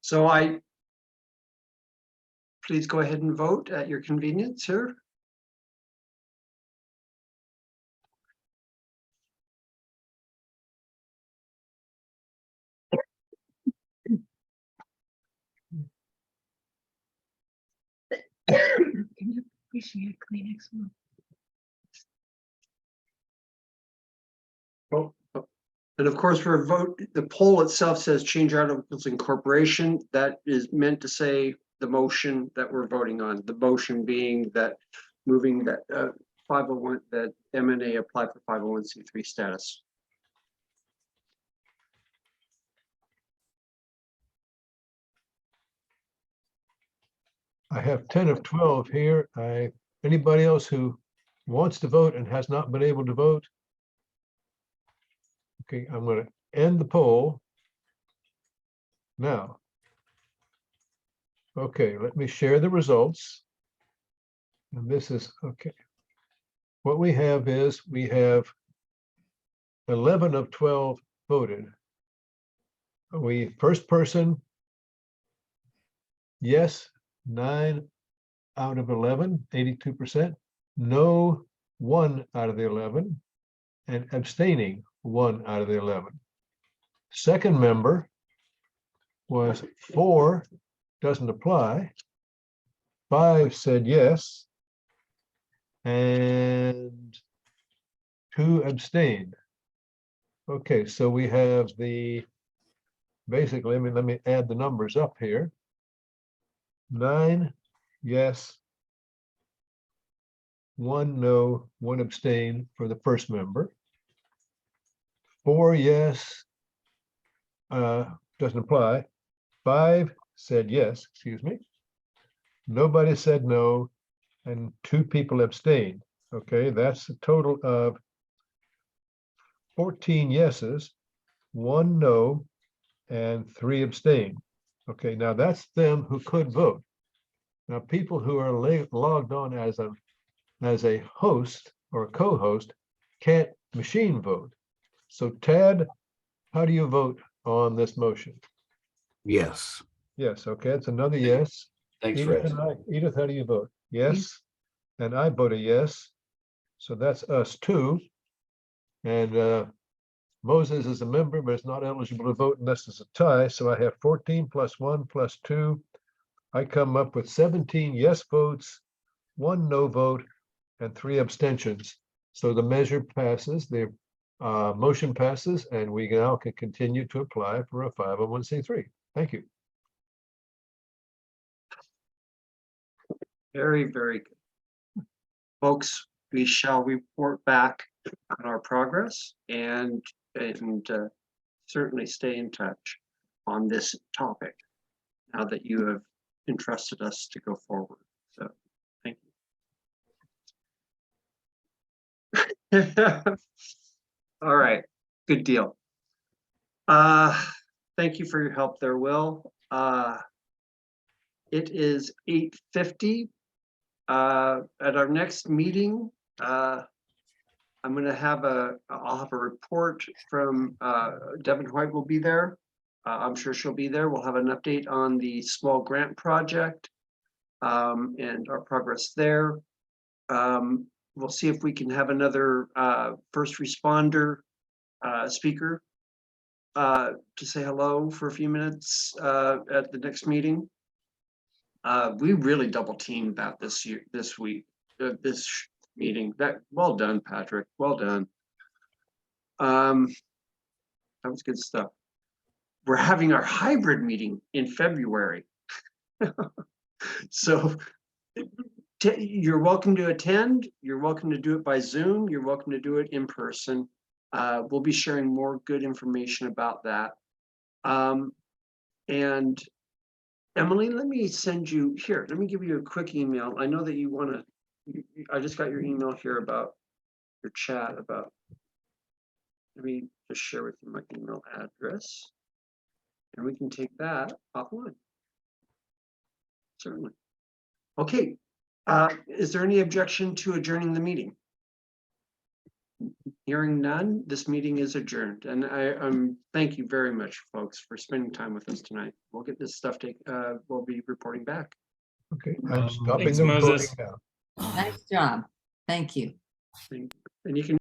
So please go ahead and vote at your convenience here. Oh, and of course, the poll itself says change articles incorporation. That is meant to say the motion that we're voting on. The motion being that moving that 501, that M&A apply for 501c3 status. I have 10 of 12 here. Anybody else who wants to vote and has not been able to vote? Okay, I'm going to end the poll now. Okay, let me share the results. And this is, okay. What we have is we have 11 of 12 voted. First person, yes, 9 out of 11, 82%. No, 1 out of the 11. And abstaining, 1 out of the 11. Second member was 4, doesn't apply. 5 said yes. And 2 abstained. Okay, so we have basically, let me add the numbers up here. 9 yes, 1 no, 1 abstain for the first member. 4 yes, doesn't apply. 5 said yes, excuse me. Nobody said no, and 2 people abstained. Okay, that's a total of 14 yeses, 1 no, and 3 abstained. Okay, now that's them who could vote. Now, people who are logged on as a host or a co-host can't machine vote. So Tad, how do you vote on this motion? Yes. Yes, okay, it's another yes. Thanks, Edith Red. and I, Edith, how do you vote? Yes. And I vote a yes. So that's us too. And Moses is a member, but is not eligible to vote unless it's a tie. So I have 14 plus 1 plus 2. I come up with 17 yes votes, 1 no vote, and 3 abstentions. So the measure passes, the motion passes, and we now can continue to apply for a 501c3. Thank you. Very, very good. Folks, we shall report back on our progress and certainly stay in touch on this topic now that you have entrusted us to go forward. So thank you. All right, good deal. Thank you for your help there, Will. It is 8:50. At our next meeting, I'm going to have I'll have a report from Devin White will be there. I'm sure she'll be there. We'll have an update on the small grant project and our progress there. We'll see if we can have another first responder speaker to say hello for a few minutes at the next meeting. We really double teamed that this meeting. Well done, Patrick. Well done. That was good stuff. We're having our hybrid meeting in February. So you're welcome to attend. You're welcome to do it by Zoom. You're welcome to do it in person. We'll be sharing more good information about that. And Emily, let me send you here. Let me give you a quick email. I know that you want to, I just got your email here about your chat about, let me just share with you my email address and we can take that offline. Certainly. Okay. Is there any objection to adjourning the meeting? Hearing none, this meeting is adjourned. And thank you very much, folks, for spending time with us tonight. We'll get this stuff we'll be reporting back. Okay, I'm stopping Thanks, the Moses. recording now. Nice job. Thank you. And you can